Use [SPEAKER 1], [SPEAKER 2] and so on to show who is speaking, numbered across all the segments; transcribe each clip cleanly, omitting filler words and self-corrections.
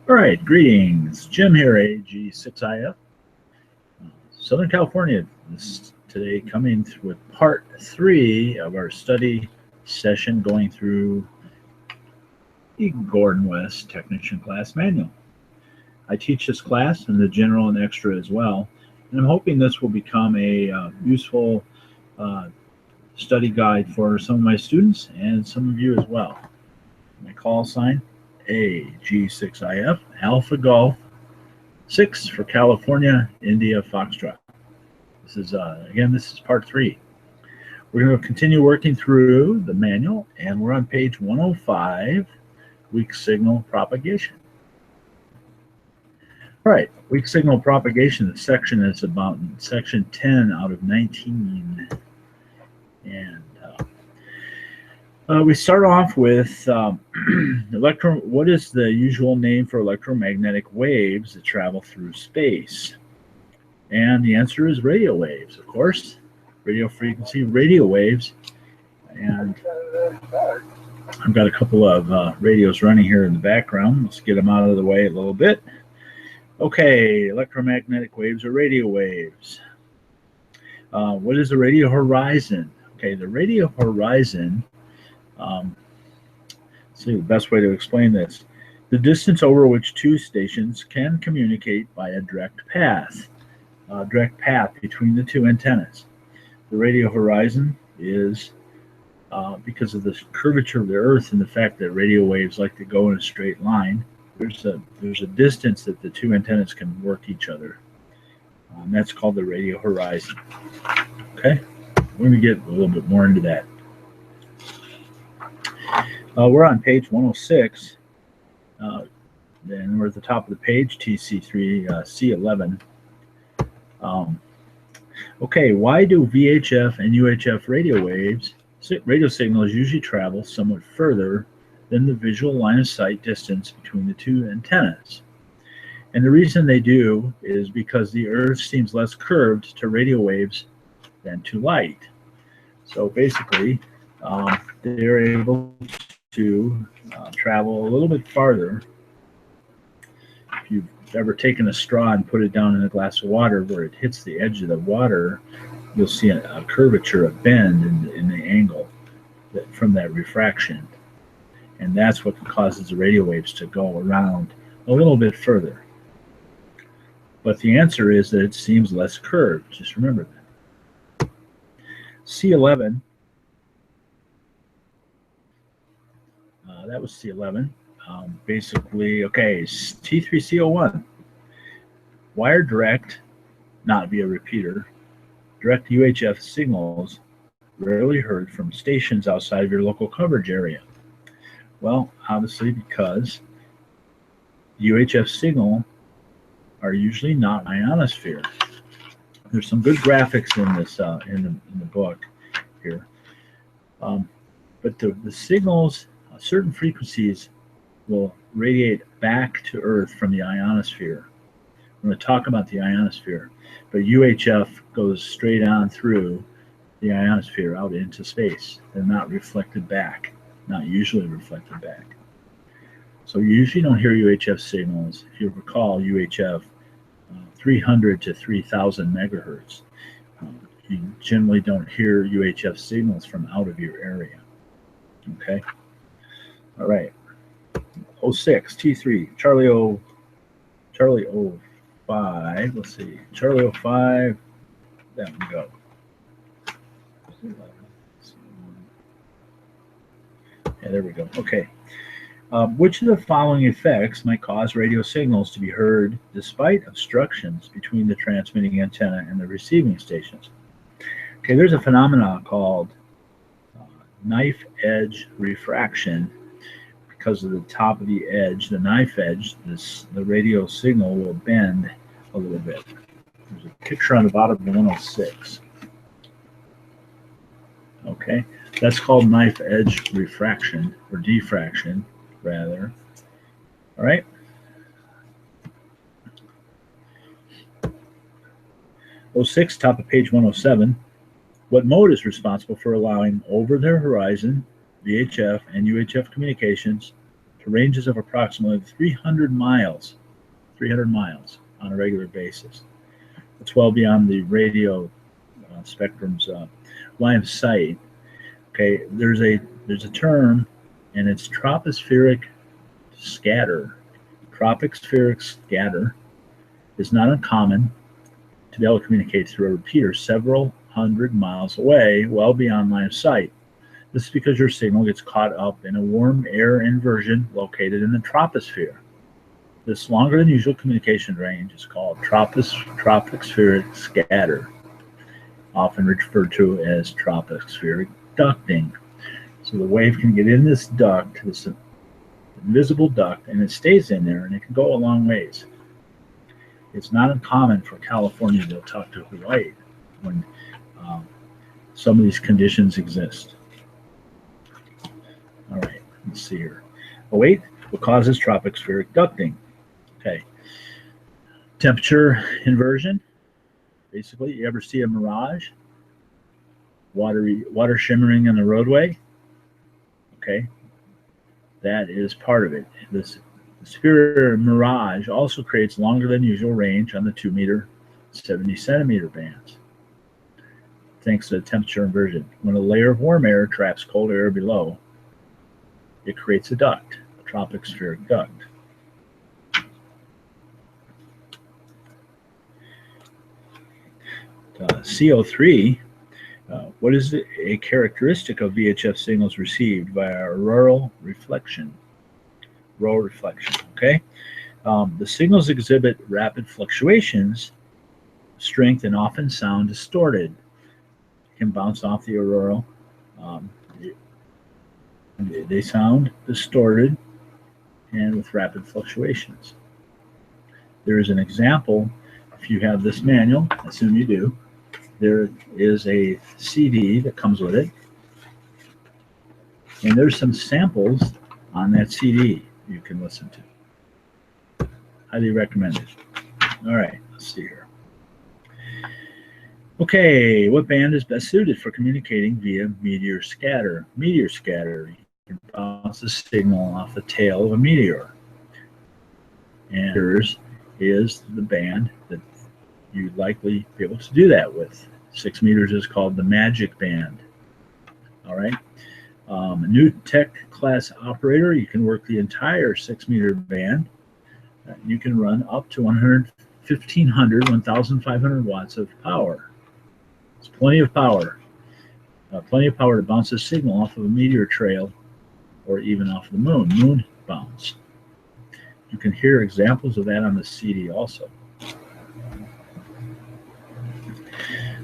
[SPEAKER 1] All right, greetings. Jim here, AG6IF, Southern California. Today coming with part 3 of our study session going through the Gordon West Technician Class Manual. I teach this class in the general and extra as well, and I'm hoping this will become a useful study guide for some of my students and some of you as well. My call sign, AG6IF, Alpha Golf 6 for California, India, Foxtrot. This is, again, this is part 3. We're going to continue working through the manual, and we're on page 105, weak signal propagation. All right, weak signal propagation, the section is about section 10 out of 19. And we start off with what is the usual name for electromagnetic waves that travel through space? And the answer is radio waves, of course. Radio frequency, radio waves. And I've got a couple of radios running here in the background. Let's get them out of the way a little bit. Okay, electromagnetic waves or radio waves. What is the radio horizon? Okay, the radio horizon, see the best way to explain this. The distance over which two stations can communicate by a direct path between the two antennas. The radio horizon is, because of the curvature of the Earth and the fact that radio waves like to go in a straight line, there's a distance that the two antennas can work each other. That's called the radio horizon. Okay, we're going to get a little bit more into that. We're on page 106, and we're at the top of the page, TC3, C11. Okay, why do VHF and UHF radio signals usually travel somewhat further than the visual line of sight distance between the two antennas? And the reason they do is because the Earth seems less curved to radio waves than to light. So basically, they're able to travel a little bit farther. If you've ever taken a straw and put it down in a glass of water where it hits the edge of the water, you'll see a curvature, a bend in the angle from that refraction. And that's what causes the radio waves to go around a little bit further. But the answer is that it seems less curved. Just remember that. C11, that was C11. Basically, okay, T3C01. Wire direct, not via repeater, direct UHF signals rarely heard from stations outside of your local coverage area. Well, obviously because UHF signal are usually not ionosphere. There's some good graphics in this in the book here, but the signals, certain frequencies will radiate back to Earth from the ionosphere. I'm going to talk about the ionosphere, but UHF goes straight on through the ionosphere out into space. They're not reflected back, not usually reflected back. So you usually don't hear UHF signals. If you recall, UHF 300 to 3000 megahertz. You generally don't hear UHF signals from out of your area. Okay. All right. 06 T3 Charlie 05. Let's see. Charlie 05. There we go. Yeah, there we go. Okay. Which of the following effects might cause radio signals to be heard despite obstructions between the transmitting antenna and the receiving stations? Okay, there's a phenomenon called knife edge refraction. Because of the top of the edge, the knife edge, the radio signal will bend a little bit. There's a picture on the bottom of 106. Okay, that's called knife edge refraction, or diffraction, rather. All right. '06, top of page 107. What mode is responsible for allowing over the horizon VHF and UHF communications to ranges of approximately 300 miles on a regular basis. It's well beyond the radio spectrum's line of sight. Okay, there's a term, and it's tropospheric scatter. Tropospheric scatter is not uncommon to be able to communicate through a repeater several hundred miles away, well beyond line of sight. This is because your signal gets caught up in a warm air inversion located in the troposphere. This longer than usual communication range is called tropospheric scatter, often referred to as tropospheric ducting. So the wave can get in this duct, this invisible duct, and it stays in there, and it can go a long ways. It's not uncommon for California to talk to Hawaii when some of these conditions exist. All right, let's see here. What causes tropospheric ducting? Okay. Temperature inversion. Basically, you ever see a mirage? Water shimmering in the roadway? Okay. That is part of it. This sphere mirage also creates longer than usual range on the 2 meter, 70 centimeter bands, thanks to the temperature inversion. When a layer of warm air traps cold air below, it creates a duct, a tropospheric duct. CO3, what is a characteristic of VHF signals received via auroral reflection? Auroral reflection, okay? The signals exhibit rapid fluctuations, strength, and often sound distorted. It can bounce off the auroral. They sound distorted and with rapid fluctuations. There is an example. If you have this manual, I assume you do, there is a CD that comes with it, and there's some samples on that CD you can listen to. Highly recommended. All right, let's see here. Okay, what band is best suited for communicating via meteor scatter? Meteor scatter, you can bounce the signal off the tail of a meteor. And yours is the band that you'd likely be able to do that with. 6 meters is called the magic band. All right. A new tech class operator, you can work the entire 6 meter band. You can run up to 1,500 watts of power. It's plenty of power. Plenty of power to bounce a signal off of a meteor trail or even off the moon bounce. You can hear examples of that on the CD also.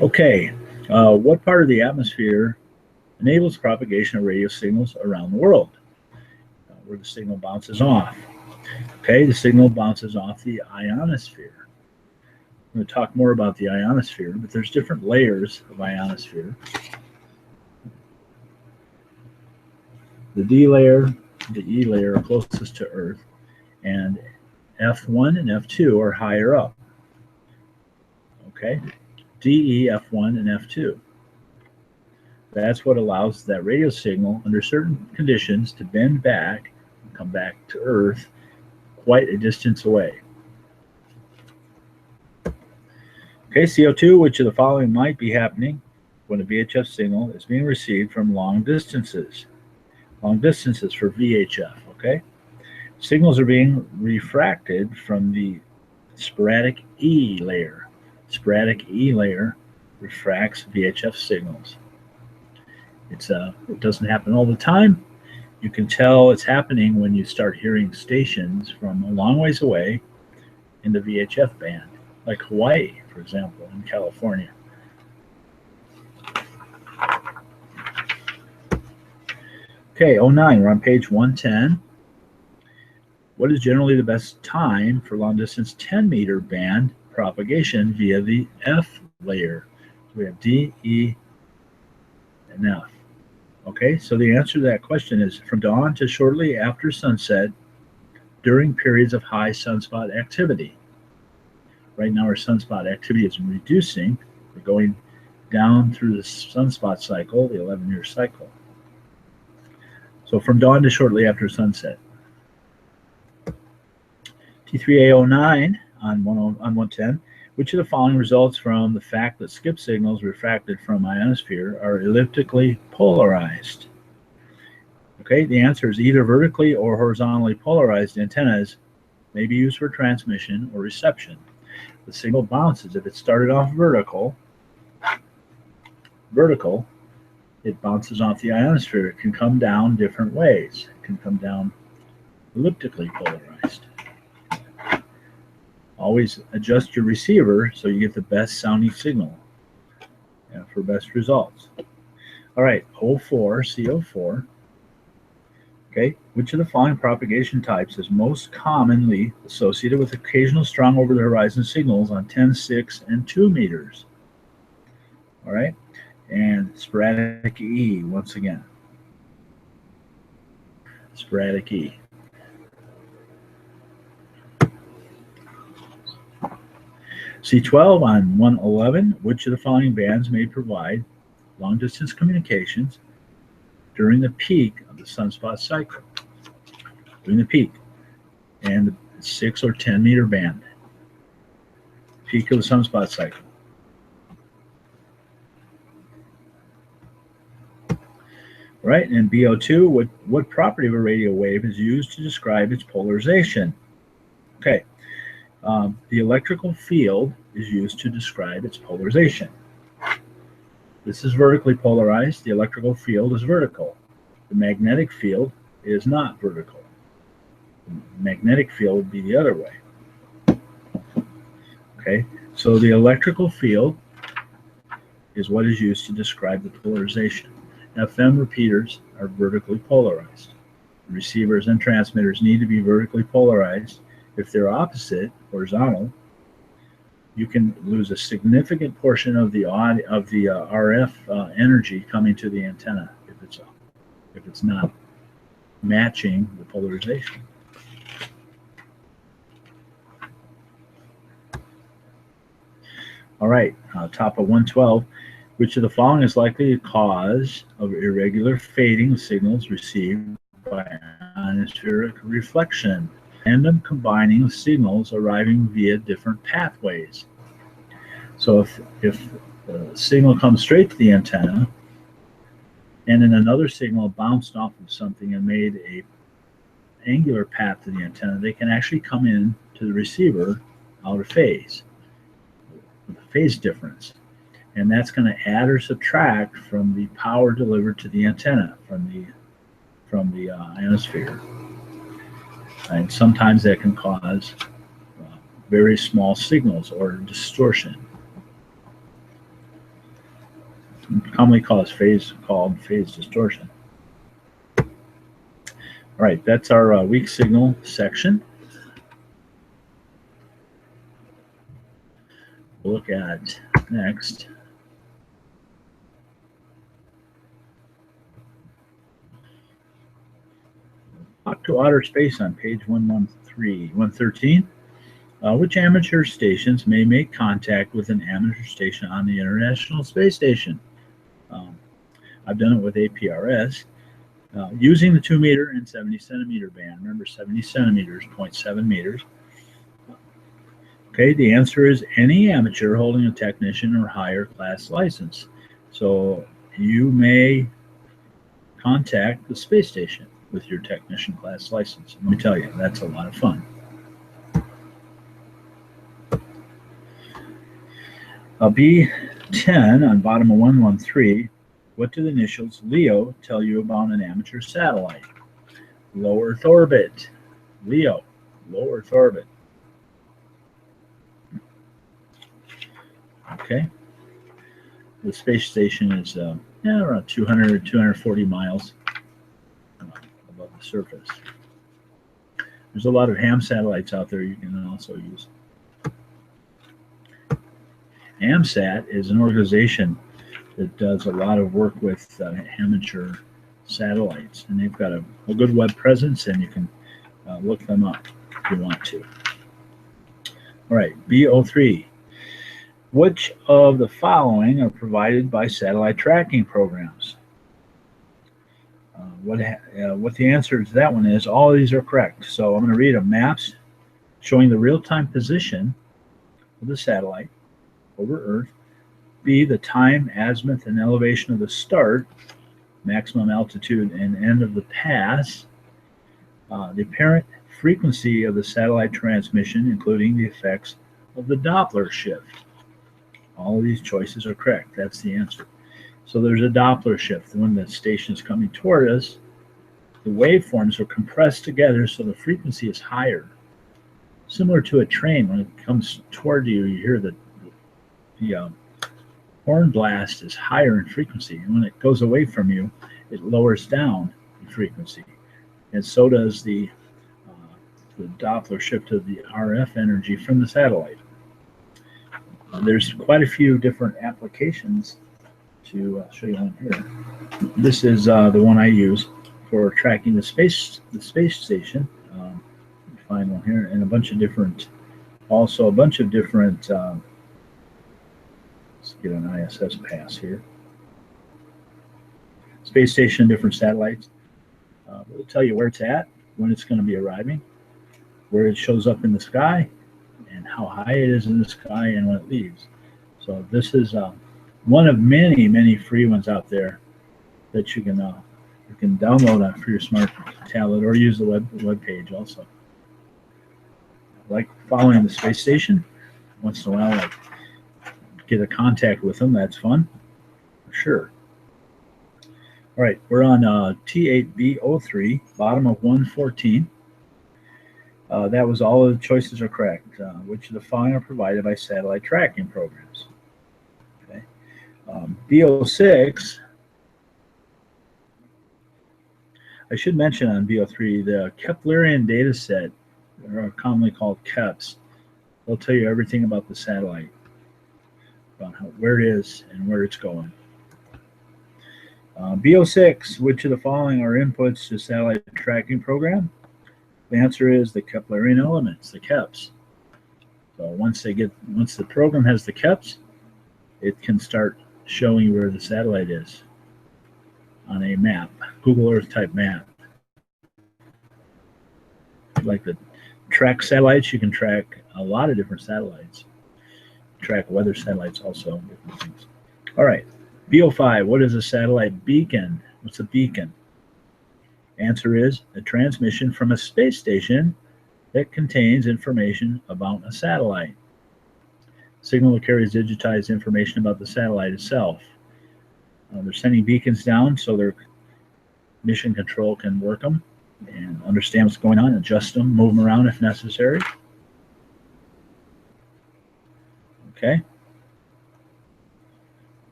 [SPEAKER 1] Okay, what part of the atmosphere enables propagation of radio signals around the world? Where the signal bounces off. Okay, the signal bounces off the ionosphere. I'm going to talk more about the ionosphere, but there's different layers of ionosphere. The D layer, the E layer are closest to Earth, and F1 and F2 are higher up. Okay, DE, F1, and F2. That's what allows that radio signal, under certain conditions, to bend back and come back to Earth quite a distance away. Okay, CO2, which of the following might be happening when a VHF signal is being received from long distances? Long distances for VHF, okay? Signals are being refracted from the sporadic E layer. Sporadic E layer refracts VHF signals. It doesn't happen all the time. You can tell it's happening when you start hearing stations from a long ways away in the VHF band, like Hawaii, for example, in California. Okay, 09, we're on page 110. What is generally the best time for long distance 10 meter band propagation via the F layer? So we have D, E, and F. Okay, so the answer to that question is from dawn to shortly after sunset during periods of high sunspot activity. Right now our sunspot activity is reducing. We're going down through the sunspot cycle, the 11-year cycle. So from dawn to shortly after sunset. T3A09 on 110. Which of the following results from the fact that skip signals refracted from ionosphere are elliptically polarized? Okay, the answer is either vertically or horizontally polarized antennas may be used for transmission or reception. The signal bounces. If it started off vertical, it bounces off the ionosphere. It can come down different ways. It can come down elliptically polarized. Always adjust your receiver so you get the best sounding signal for best results. All right, 04, CO4. Okay, which of the following propagation types is most commonly associated with occasional strong over-the-horizon signals on 10, 6, and 2 meters? All right, and sporadic E once again. Sporadic E. C12 on 111, which of the following bands may provide long-distance communications during the peak of the sunspot cycle? During the peak, and the 6 or 10 meter band. Peak of the sunspot cycle. Right, and BO2, what property of a radio wave is used to describe its polarization? Okay, the electrical field is used to describe its polarization. This is vertically polarized. The electrical field is vertical. The magnetic field is not vertical. The magnetic field would be the other way. Okay, so the electrical field is what is used to describe the polarization. FM repeaters are vertically polarized. Receivers and transmitters need to be vertically polarized. If they're opposite, horizontal, you can lose a significant portion of the RF energy coming to the antenna if it's not matching the polarization. All right, top of 112. Which of the following is likely a cause of irregular fading of signals received by ionospheric reflection? Random combining of signals arriving via different pathways. So if the signal comes straight to the antenna, and then another signal bounced off of something and made a angular path to the antenna, they can actually come in to the receiver out of phase, with a phase difference. And that's going to add or subtract from the power delivered to the antenna from the ionosphere. And sometimes that can cause very small signals or distortion. Commonly called phase distortion. All right, that's our weak signal section. We'll look at next. Talk to outer space on page 113. Which amateur stations may make contact with an amateur station on the International Space Station? I've done it with APRS using the 2 meter and 70 centimeter band. Remember, 70 centimeters, 0.7 meters. Okay, the answer is any amateur holding a technician or higher class license. So you may contact the space station with your technician class license. Let me tell you, that's a lot of fun. B10 on bottom of 113, what do the initials LEO tell you about an amateur satellite? Low Earth orbit. LEO, low Earth orbit. Okay. The space station is around 200, 240 miles above the surface. There's a lot of ham satellites out there you can also use. AMSAT is an organization that does a lot of work with amateur satellites, and they've got a good web presence, and you can look them up if you want to. All right, B03. Which of the following are provided by satellite tracking programs? What the answer to that one is, all of these are correct. So I'm going to read them. Maps, showing the real-time position of the satellite over Earth. B, the time, azimuth, and elevation of the start, maximum altitude, and end of the pass. The apparent frequency of the satellite transmission, including the effects of the Doppler shift. All of these choices are correct. That's the answer. So there's a Doppler shift. When the station is coming toward us, the waveforms are compressed together so the frequency is higher. Similar to a train, when it comes toward you, you hear the horn blast is higher in frequency. And when it goes away from you, it lowers down in frequency. And so does the Doppler shift of the RF energy from the satellite. There's quite a few different applications to show you on here. This is the one I use for tracking the space station. Find one here, and a bunch of different. Let's get an ISS pass here. Space station, different satellites. It'll tell you where it's at, when it's going to be arriving, where it shows up in the sky, and how high it is in the sky, and when it leaves. So this is one of many, many free ones out there that you can download for your smart tablet or use the web page also. Like following the space station. Once in a while, get a contact with them. That's fun, for sure. All right, we're on T8B03, bottom of 114. That was all of the choices are correct. Which of the following are provided by satellite tracking programs? Okay. B06, I should mention on B03, the Keplerian data set, or commonly called KEPS, they'll tell you everything about the satellite, about where it is and where it's going. B06, which of the following are inputs to satellite tracking program? The answer is the Keplerian elements, the KEPS. So once the program has the KEPS, it can start showing where the satellite is on a map, Google Earth type map. Like the track satellites, you can track a lot of different satellites. Track weather satellites also, different things. All right, B05, what is a satellite beacon? What's a beacon? Answer is a transmission from a space station that contains information about a satellite. Signal that carries digitized information about the satellite itself. They're sending beacons down so their mission control can work them and understand what's going on, adjust them, move them around if necessary. Okay.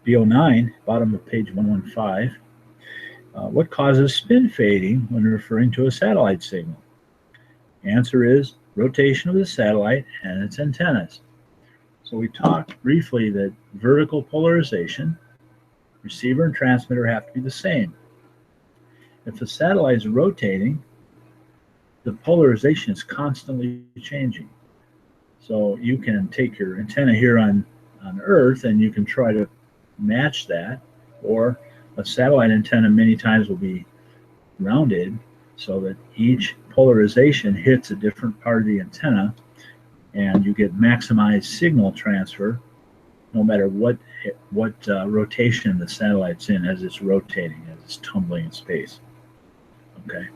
[SPEAKER 1] B09, bottom of page 115. What causes spin fading when referring to a satellite signal? Answer is rotation of the satellite and its antennas. So we talked briefly that vertical polarization, receiver and transmitter have to be the same. If the satellite is rotating, the polarization is constantly changing. So you can take your antenna here on Earth and you can try to match that, or a satellite antenna many times will be rounded so that each polarization hits a different part of the antenna and you get maximized signal transfer no matter what rotation the satellite's in as it's rotating, as it's tumbling in space. Okay,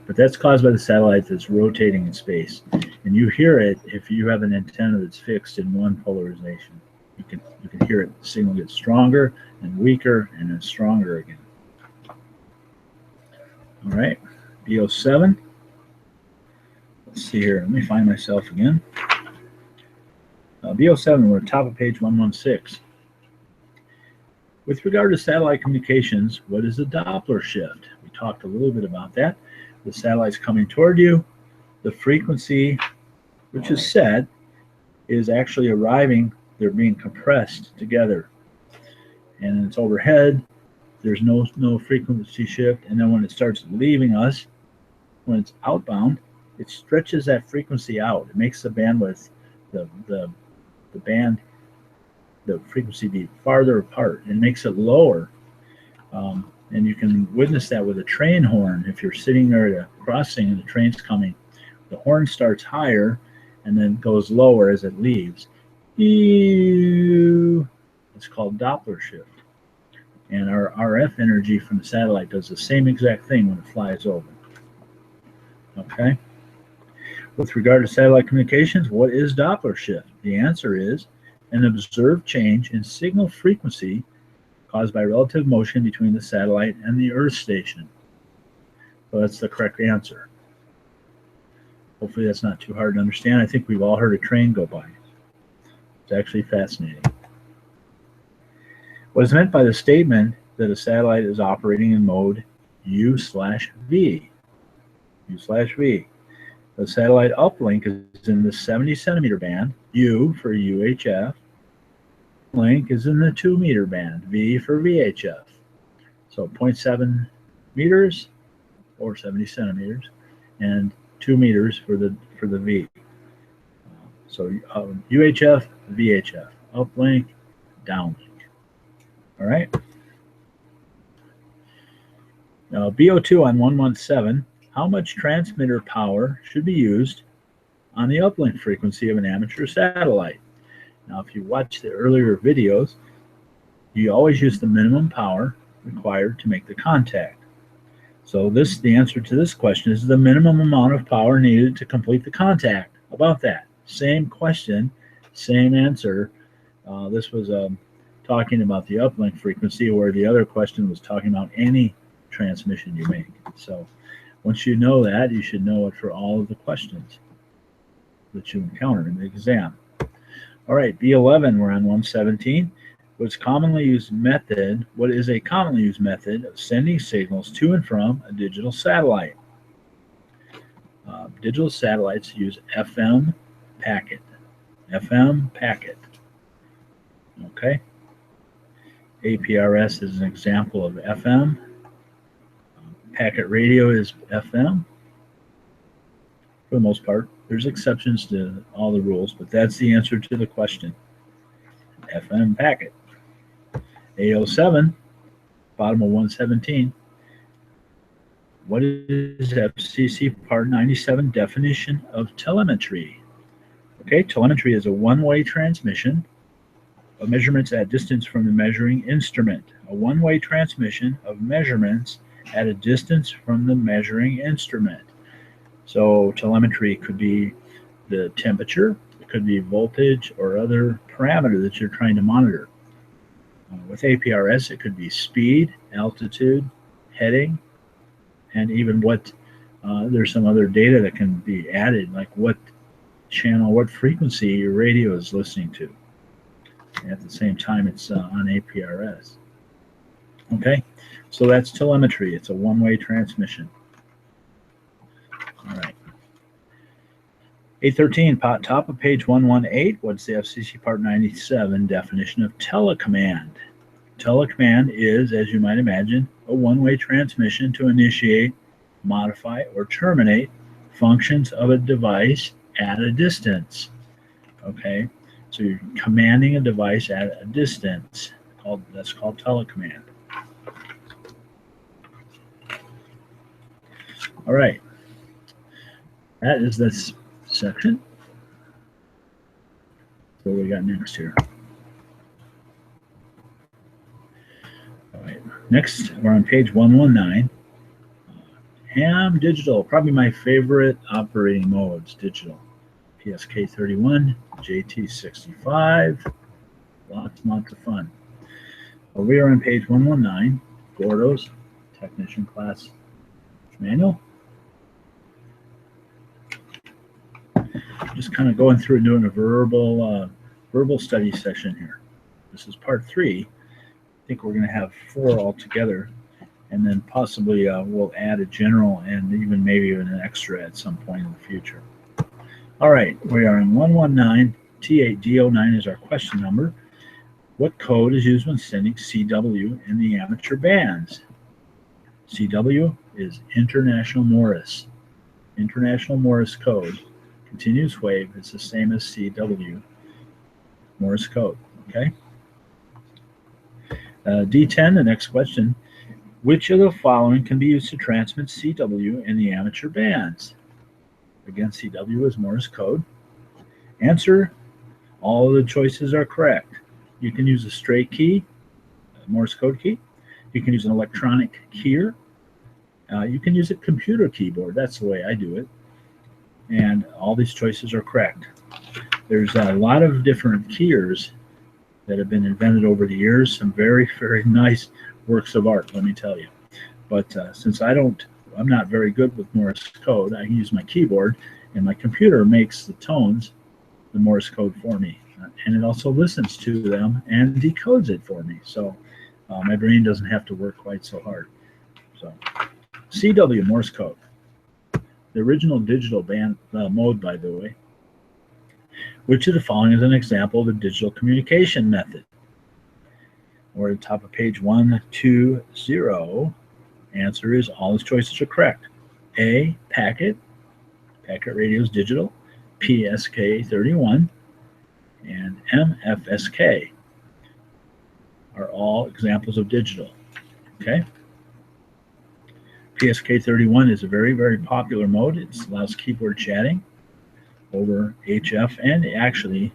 [SPEAKER 1] but that's caused by the satellite that's rotating in space, and you hear it if you have an antenna that's fixed in one polarization. You can hear it. The signal gets stronger and weaker and then stronger again. All right, B07. Let's see here. Let me find myself again. B07, we're at top of page 116. With regard to satellite communications, what is a Doppler shift? We talked a little bit about that. The satellite's coming toward you. The frequency, which is set, is actually arriving. They're being compressed together. And it's overhead. There's no frequency shift. And then when it starts leaving us, when it's outbound, it stretches that frequency out. It makes the bandwidth, the frequency be farther apart. It makes it lower. And you can witness that with a train horn. If you're sitting there at a crossing and the train's coming, The horn starts higher and then goes lower as it leaves. It's called Doppler shift. And our RF energy from the satellite does the same exact thing when it flies over. Okay? With regard to satellite communications, what is Doppler shift? The answer is an observed change in signal frequency caused by relative motion between the satellite and the Earth station. So that's the correct answer. Hopefully that's not too hard to understand. I think we've all heard a train go by. It's actually fascinating. What is meant by the statement that a satellite is operating in mode U/V? U/V. The satellite uplink is in the 70 centimeter band, U for UHF. Link is in the 2 meter band, V for VHF. So 0.7 meters or 70 centimeters and 2 meters for the V. So UHF, VHF, uplink, downlink. All right. Now BO2 on 117, how much transmitter power should be used on the uplink frequency of an amateur satellite? Now, if you watch the earlier videos, you always use the minimum power required to make the contact. So the answer to this question is the minimum amount of power needed to complete the contact. How about that? Same question, same answer. This was talking about the uplink frequency, where the other question was talking about any transmission you make. So once you know that, you should know it for all of the questions that you encounter in the exam. All right, B11, we're on 117. What is a commonly used method of sending signals to and from a digital satellite? Digital satellites use FM packet. FM packet. Okay. APRS is an example of FM. Packet radio is FM. For the most part, there's exceptions to all the rules, but that's the answer to the question. FM packet. A07, bottom of 117. What is FCC Part 97 definition of telemetry? Okay, telemetry is a one-way transmission of measurements at distance from the measuring instrument. A one-way transmission of measurements at a distance from the measuring instrument. So telemetry could be the temperature, it could be voltage or other parameter that you're trying to monitor. With APRS, it could be speed, altitude, heading, and even what, there's some other data that can be added, like what channel, what frequency your radio is listening to. At the same time, it's on APRS. Okay, so that's telemetry. It's a one-way transmission. All right. 813, top of page 118, what's the FCC Part 97 definition of telecommand? Telecommand is, as you might imagine, a one-way transmission to initiate, modify, or terminate functions of a device at a distance. Okay, so you're commanding a device at a distance. That's called telecommand. All right. That is this section. So what we got next here? All right. Next, we're on page 119. Ham digital, probably my favorite operating modes, digital. PSK31, JT65, lots of fun. We are on page 119, Gordo's Technician Class Manual. Just kind of going through and doing a verbal study session here. This is part 3. I think we're going to have 4 altogether, and then possibly we'll add a general and even maybe even an extra at some point in the future. All right, we are in 119. T8D09 is our question number. What code is used when sending CW in the amateur bands? CW is International Morse. International Morse code. Continuous wave is the same as CW. Morse code, okay? D10, the next question. Which of the following can be used to transmit CW in the amateur bands? Again, CW is Morse code. Answer, all of the choices are correct. You can use a straight key, a Morse code key. You can use an electronic keyer. You can use a computer keyboard. That's the way I do it. And all these choices are correct. There's a lot of different keyers that have been invented over the years. Some very, very nice works of art, let me tell you. But since I'm not very good with Morse code, I use my keyboard, and my computer makes the tones, the Morse code for me. And it also listens to them and decodes it for me. So my brain doesn't have to work quite so hard. So CW, Morse code. The original digital mode, by the way. Which of the following is an example of a digital communication method? Or at the top of page 120, answer is all his choices are correct. A, packet radio is digital, PSK31, and MFSK are all examples of digital. Okay? PSK31 is a very, very popular mode. It allows keyboard chatting over HF, and actually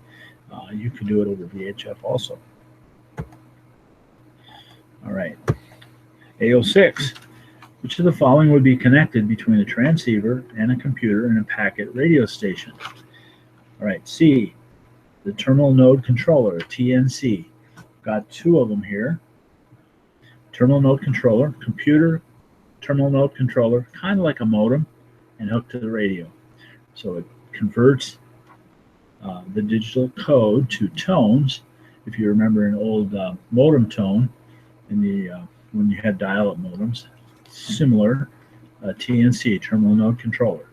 [SPEAKER 1] you can do it over VHF also. All right. A06. Which of the following would be connected between a transceiver and a computer in a packet radio station? All right. C. The terminal node controller, TNC. Got two of them here. Terminal node controller, computer terminal node controller, kind of like a modem, and hooked to the radio. So it converts the digital code to tones. If you remember an old modem tone in the when you had dial-up modems, similar TNC, terminal node controller.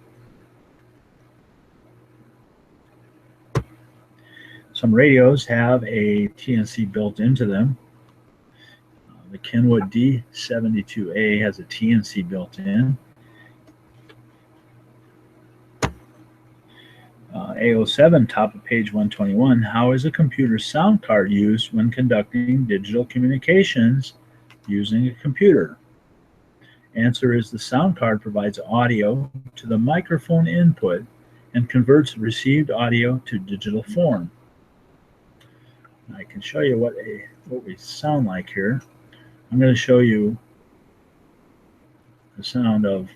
[SPEAKER 1] Some radios have a TNC built into them. The Kenwood D72A has a TNC built in. A07, top of page 121, how is a computer sound card used when conducting digital communications using a computer? Answer is the sound card provides audio to the microphone input and converts received audio to digital form. I can show you what we sound like here. I'm going to show you the sound of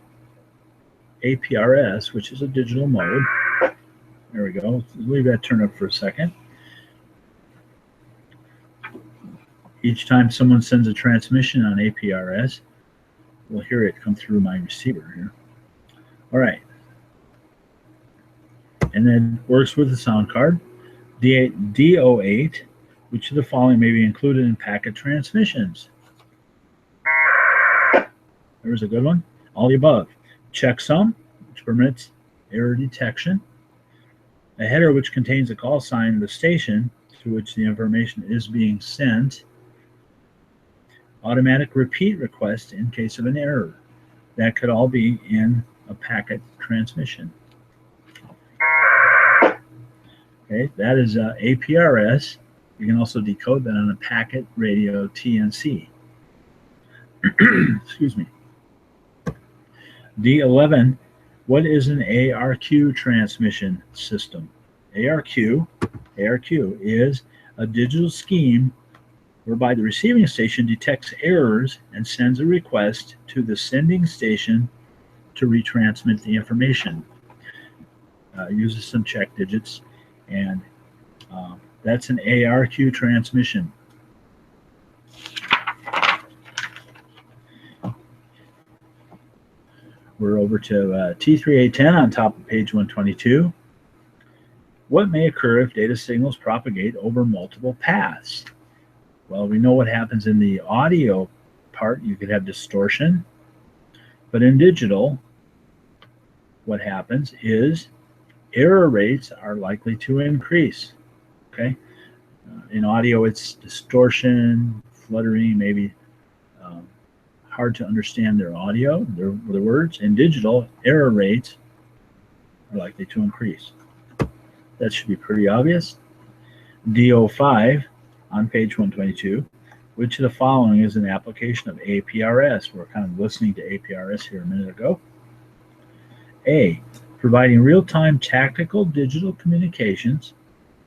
[SPEAKER 1] APRS, which is a digital mode. There we go. Leave that turn up for a second. Each time someone sends a transmission on APRS, we'll hear it come through my receiver here. All right. And then works with the sound card. D08, which of the following may be included in packet transmissions? There's a good one. All the above. Checksum, which permits error detection. A header which contains a call sign of the station to which the information is being sent. Automatic repeat request in case of an error. That could all be in a packet transmission. Okay, that is APRS. You can also decode that on a packet radio TNC. Excuse me. D11, what is an ARQ transmission system? ARQ is a digital scheme whereby the receiving station detects errors and sends a request to the sending station to retransmit the information. Uses some check digits, and that's an ARQ transmission. We're over to T3A10 on top of page 122. What may occur if data signals propagate over multiple paths? Well, we know what happens in the audio part. You could have distortion. But in digital, what happens is error rates are likely to increase. Okay? In audio, it's distortion, fluttering, maybe hard to understand their audio, their words. In digital, error rates are likely to increase. That should be pretty obvious. D05 on page 122, which of the following is an application of APRS? We're kind of listening to APRS here a minute ago. A, providing real-time tactical digital communications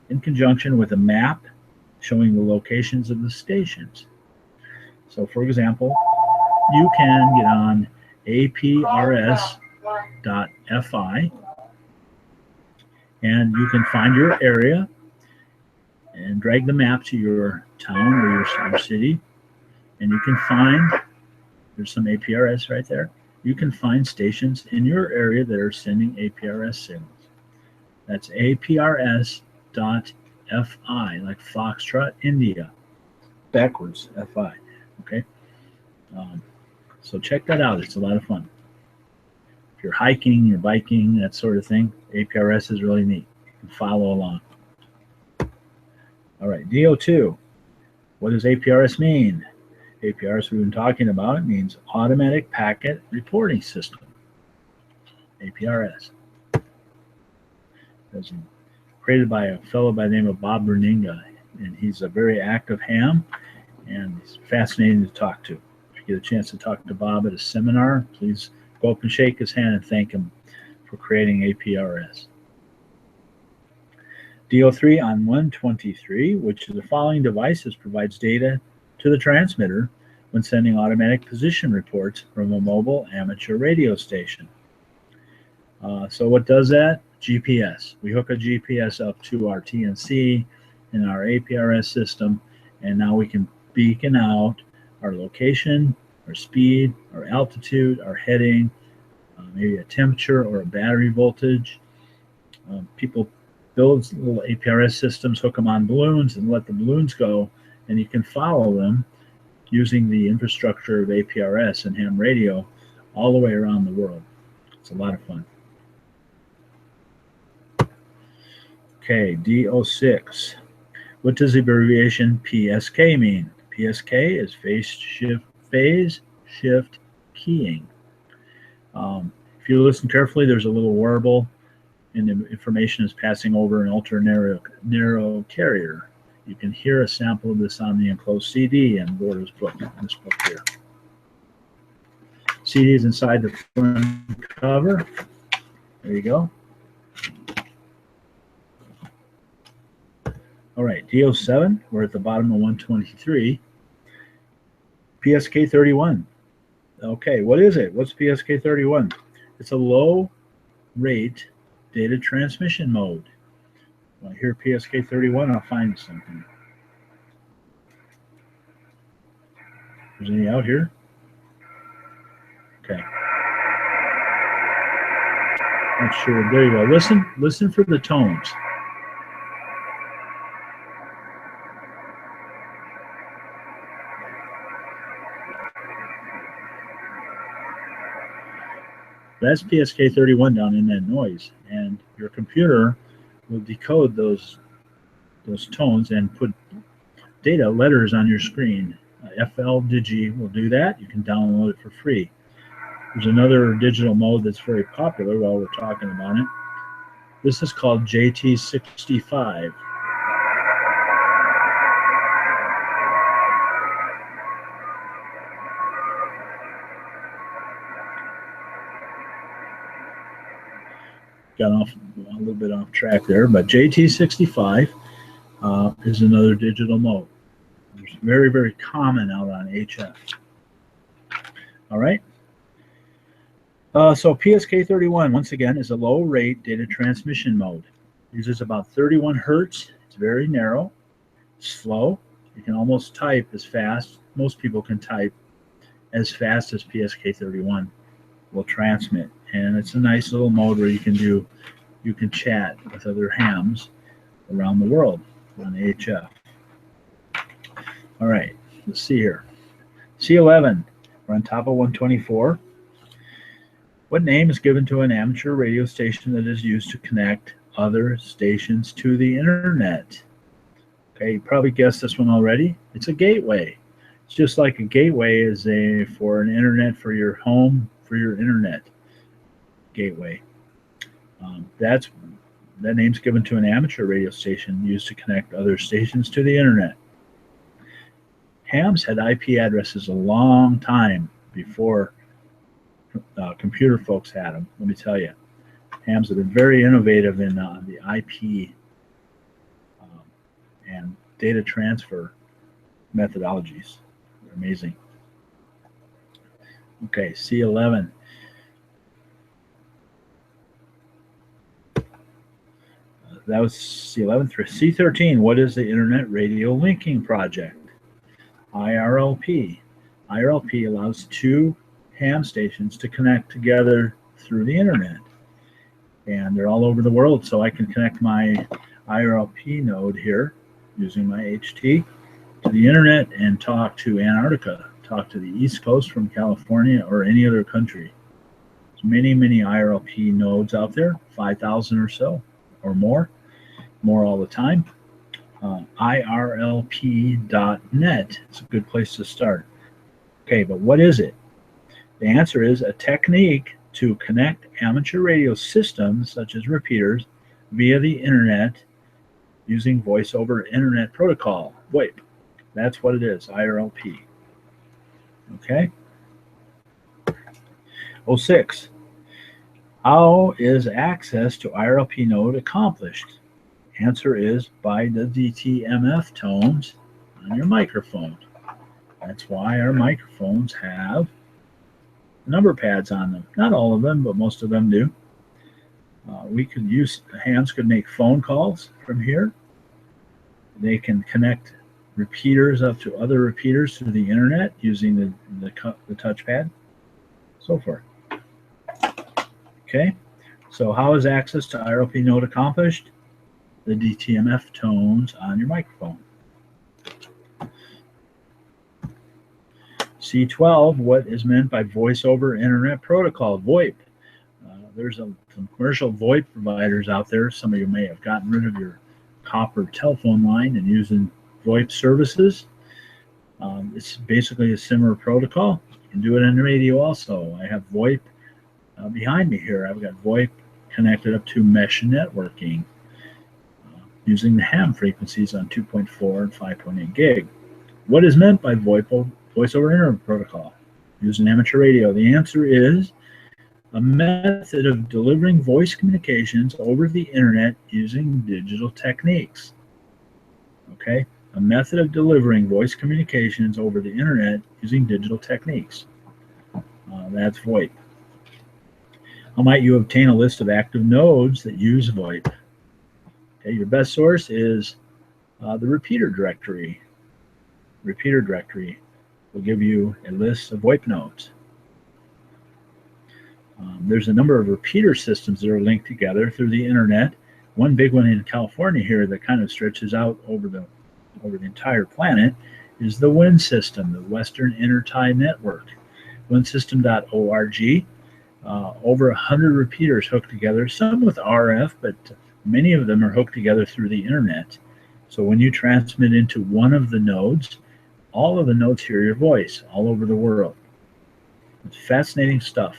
[SPEAKER 1] in conjunction with a map showing the locations of the stations. So, for example, you can get on aprs.fi and you can find your area and drag the map to your town or your city, and you can find, there's some APRS right there, you can find stations in your area that are sending APRS signals. That's aprs.fi, like Foxtrot, India, backwards, FI, okay? So check that out, it's a lot of fun. If you're hiking, you're biking, that sort of thing, APRS is really neat. You can follow along. All right, DO2. What does APRS mean? APRS we've been talking about, it means Automatic Packet Reporting System. APRS. That's created by a fellow by the name of Bob Berninga, and he's a very active ham, and he's fascinating to talk to. If you get a chance to talk to Bob at a seminar, please go up and shake his hand and thank him for creating APRS. DO3 on 123, which of the following devices provides data to the transmitter when sending automatic position reports from a mobile amateur radio station? So what does that? GPS. We hook a GPS up to our TNC in our APRS system, and now we can beacon out our location, our speed, our altitude, our heading, maybe a temperature or a battery voltage. People build little APRS systems, hook them on balloons, and let the balloons go, and you can follow them using the infrastructure of APRS and ham radio all the way around the world. It's a lot of fun. Okay, DO6. What does the abbreviation PSK mean? PSK is phase shift keying. If you listen carefully, there's a little warble, and the information is passing over an ultra narrow carrier. You can hear a sample of this on the enclosed CD in Gordo's book, this book here. CD is inside the front cover. There you go. All right, DO7, we're at the bottom of 123. PSK 31. Okay, what is it? What's PSK 31? It's a low rate data transmission mode. When I hear PSK 31, I'll find something. Is any out here? Okay. Not sure. There you go. Listen for the tones. That's PSK 31 down in that noise, and your computer will decode those tones and put data, letters on your screen. FL Digi will do that. You can download it for free. There's another digital mode that's very popular while we're talking about it. This is called JT65. Got off a little bit off track there, but JT65 is another digital mode. It's very, very common out on HF. All right. So PSK 31, once again, is a low rate data transmission mode. Uses about 31 hertz. It's very narrow, slow. You can almost type as fast. Most people can type as fast as PSK 31 will transmit. And it's a nice little mode where you can chat with other hams around the world on HF. All right, let's see here. C11, we're on top of 124. What name is given to an amateur radio station that is used to connect other stations to the internet? Okay, you probably guessed this one already. It's a gateway. It's just like a gateway is for an internet for your home, for your internet. Gateway. That name's given to an amateur radio station used to connect other stations to the internet. Hams had IP addresses a long time before computer folks had them, let me tell you. Hams have been very innovative in the IP and data transfer methodologies. They're amazing. Okay, C11. That was C11 through C13. What is the Internet Radio Linking Project? IRLP. IRLP allows two ham stations to connect together through the Internet. And they're all over the world, so I can connect my IRLP node here using my HT to the Internet and talk to Antarctica, talk to the East Coast from California or any other country. There's many, many IRLP nodes out there, 5,000 or so, or more all the time. IRLP.net is a good place to start. Okay, but what is it? The answer is a technique to connect amateur radio systems, such as repeaters, via the Internet using Voice over Internet Protocol, VoIP. That's what it is, IRLP. Okay? 06. How is access to IRLP node accomplished? Answer is by the DTMF tones on your microphone. That's why our microphones have number pads on them. Not all of them, but most of them do. We could use, hams could make phone calls from here. They can connect repeaters up to other repeaters through the Internet using the touchpad, so forth. Okay, so how is access to IRLP node accomplished? The DTMF tones on your microphone. C12, what is meant by Voice over Internet Protocol, VoIP? There's some commercial VoIP providers out there. Some of you may have gotten rid of your copper telephone line and using VoIP services. It's basically a similar protocol. You can do it on the radio also. I have VoIP behind me here. I've got VoIP connected up to mesh networking using the ham frequencies on 2.4 and 5.8 gig. What is meant by VoIP, Voice over Internet Protocol? Using amateur radio. The answer is a method of delivering voice communications over the Internet using digital techniques. Okay? A method of delivering voice communications over the Internet using digital techniques. That's VoIP. How might you obtain a list of active nodes that use VoIP? Okay, your best source is the repeater directory. Repeater directory will give you a list of VoIP nodes. There's a number of repeater systems that are linked together through the Internet. One big one in California here that kind of stretches out over the entire planet is the Whine system, the Western Intertie Network. WhineSystem.org. Over 100 repeaters hooked together, some with RF, but many of them are hooked together through the Internet. So when you transmit into one of the nodes, all of the nodes hear your voice all over the world. It's fascinating stuff.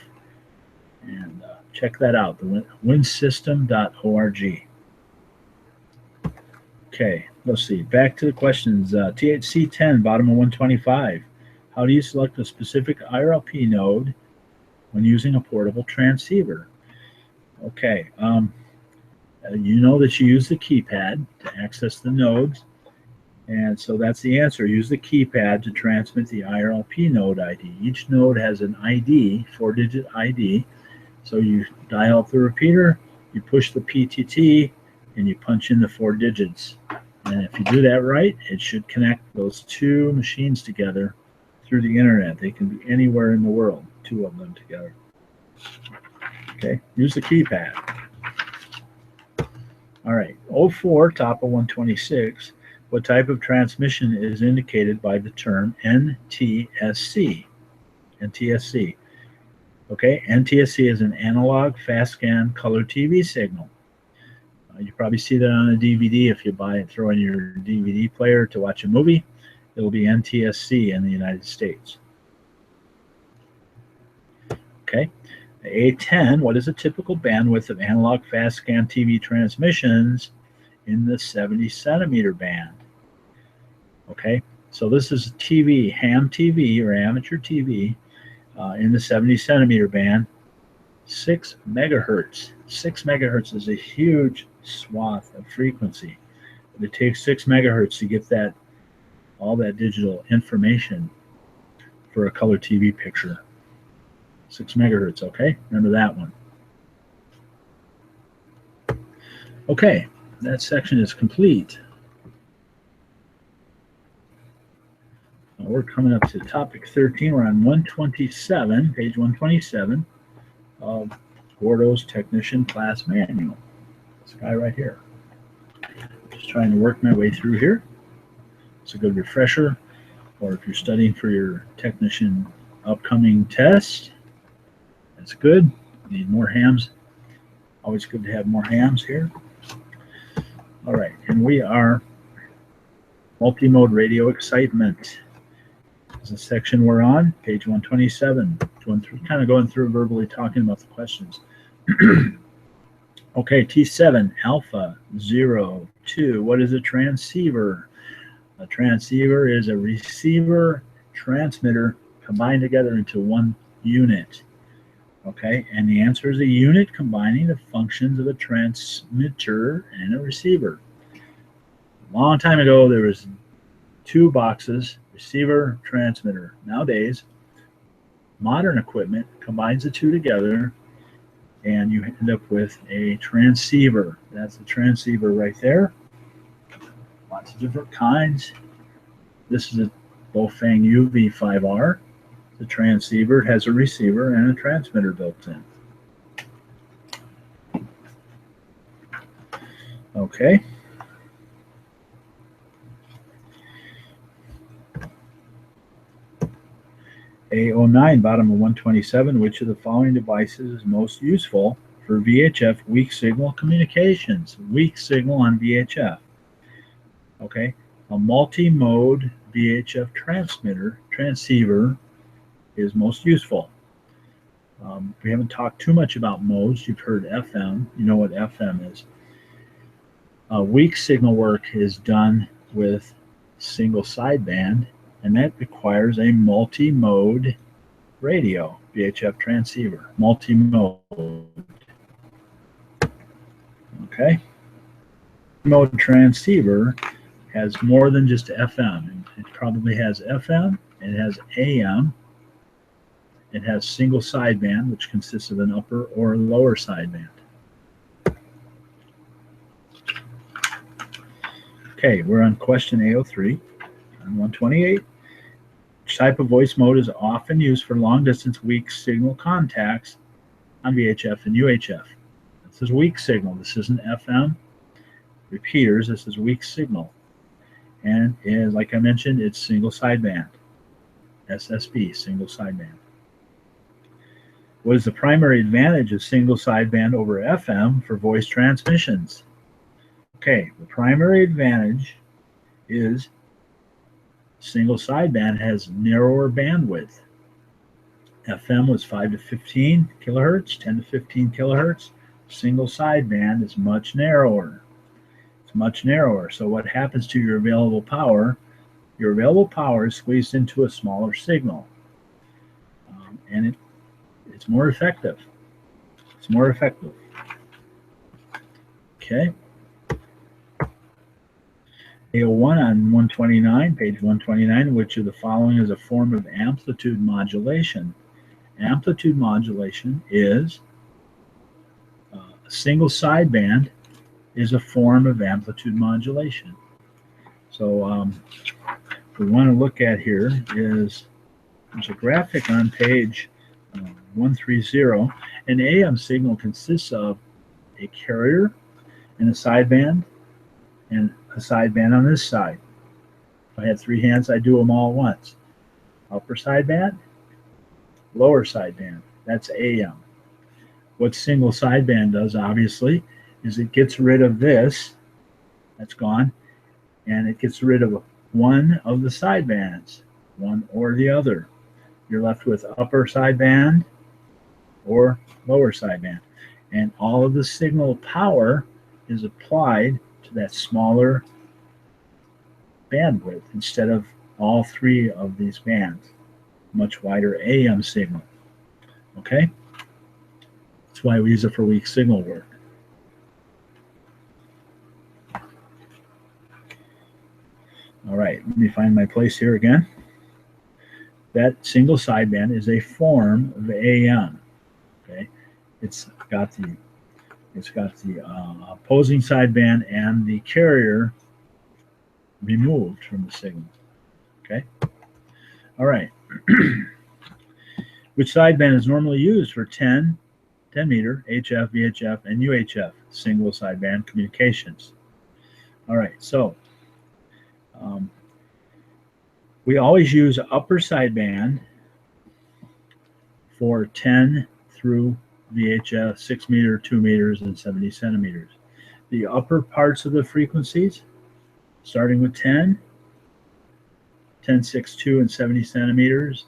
[SPEAKER 1] And check that out, the WhineSystem.org. Okay, let's see. Back to the questions. THC10, bottom of 125. How do you select a specific IRLP node when using a portable transceiver? Okay, you know that you use the keypad to access the nodes. And so that's the answer. Use the keypad to transmit the IRLP node ID. Each node has an ID, 4-digit ID. So you dial up the repeater, you push the PTT, and you punch in the 4 digits. And if you do that right, it should connect those two machines together through the Internet. They can be anywhere in the world, two of them together. Okay, use the keypad. All right, 04, top of 126. What type of transmission is indicated by the term NTSC? NTSC. Okay, NTSC is an analog fast scan color TV signal. You probably see that on a DVD if you buy it, throw in your DVD player to watch a movie. It'll be NTSC in the United States. Okay, A10, what is a typical bandwidth of analog fast scan TV transmissions in the 70 centimeter band? Okay, so this is TV, ham TV or amateur TV in the 70 centimeter band. 6 megahertz. 6 megahertz is a huge swath of frequency. It takes 6 megahertz to get that all that digital information for a color TV picture. 6 megahertz, okay? Remember that one. Okay, that section is complete. Now we're coming up to topic 13. We're on 127, page 127 of Gordo's Technician Class Manual. This guy right here. Just trying to work my way through here. It's a good refresher, or if you're studying for your technician upcoming test, that's good. Need more hams. Always good to have more hams here. All right, and we are multi-mode radio excitement. This is the section we're on, page 127. Going through verbally talking about the questions. Okay, T7, alpha 0, 2. What is a transceiver? A transceiver is a receiver transmitter combined together into one unit. Okay, and the answer is a unit combining the functions of a transmitter and a receiver. A long time ago, there was 2 boxes, receiver, transmitter. Nowadays, modern equipment combines the 2 together, and you end up with a transceiver. That's the transceiver right there. Lots of different kinds. This is a Bofang UV5R. The transceiver has a receiver and a transmitter built in. Okay. A09, bottom of 127, which of the following devices is most useful for VHF weak signal communications? Weak signal on VHF. Okay. A multi-mode VHF transceiver is most useful. We haven't talked too much about modes. You've heard FM. You know what FM is. Weak signal work is done with single sideband, and that requires a multi-mode radio, VHF transceiver. Multi-mode. Okay? Mode transceiver has more than just FM. It probably has FM, it has AM, it has single sideband, which consists of an upper or lower sideband. Okay, we're on question A03 on 128. Which type of voice mode is often used for long-distance weak signal contacts on VHF and UHF? This is weak signal. This isn't FM repeaters. This is weak signal. And like I mentioned, it's single sideband. SSB, single sideband. What is the primary advantage of single sideband over FM for voice transmissions? Okay, the primary advantage is single sideband has narrower bandwidth. FM was 5 to 15 kilohertz, 10 to 15 kilohertz. Single sideband is much narrower. It's much narrower. So what happens to your available power? Your available power is squeezed into a smaller signal. And it's more effective. It's more effective. Okay. A01 on 129, page 129, which of the following is a form of amplitude modulation? Amplitude modulation is a single sideband is a form of amplitude modulation. So what we want to look at here is there's a graphic on page 130. An AM signal consists of a carrier and a sideband and a sideband on this side. If I had 3 hands, I'd do them all at once. Upper sideband, lower sideband. That's AM. What single sideband does, obviously, is it gets rid of this. That's gone. And it gets rid of one of the sidebands, one or the other. You're left with upper sideband or lower sideband. And all of the signal power is applied to that smaller bandwidth instead of all 3 of these bands. Much wider AM signal. Okay? That's why we use it for weak signal work. All right, let me find my place here again. That single sideband is a form of AM. Okay, it's got the opposing sideband and the carrier removed from the signal. Okay. All right. Which sideband is normally used for 10 meter HF, VHF, and UHF single sideband communications? All right. So we always use upper sideband for 10 through VHF, 6 meter, 2 meters, and 70 centimeters. The upper parts of the frequencies, starting with 10, 6, 2, and 70 centimeters.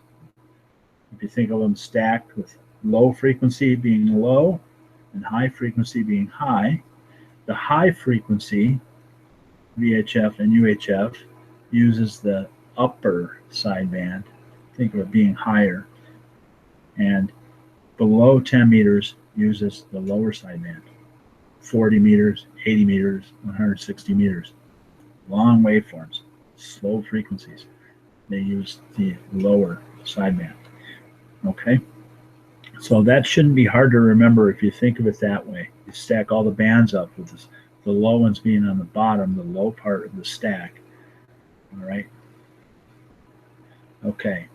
[SPEAKER 1] If you think of them stacked with low frequency being low and high frequency being high, the high frequency VHF and UHF uses the upper sideband. Think of it being higher. And below 10 meters uses the lower sideband. 40 meters, 80 meters, 160 meters. Long waveforms, slow frequencies. They use the lower sideband. Okay? So that shouldn't be hard to remember if you think of it that way. You stack all the bands up with this, the low ones being on the bottom, the low part of the stack. All right? Okay.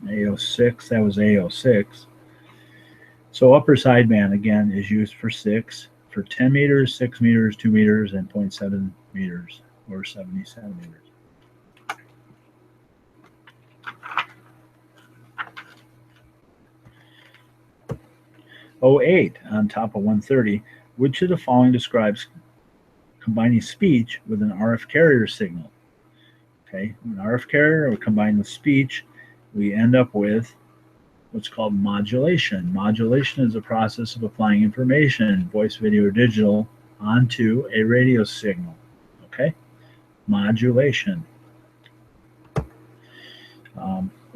[SPEAKER 1] A06, that was A06. So upper sideband, again, is used for 6, for 10 meters, 6 meters, 2 meters, and 0.7 meters, or 70 centimeters. '08, on top of 130, which of the following describes combining speech with an RF carrier signal? Okay, an RF carrier or combined with speech, we end up with what's called modulation. Modulation is a process of applying information, voice, video, or digital, onto a radio signal. Okay, modulation.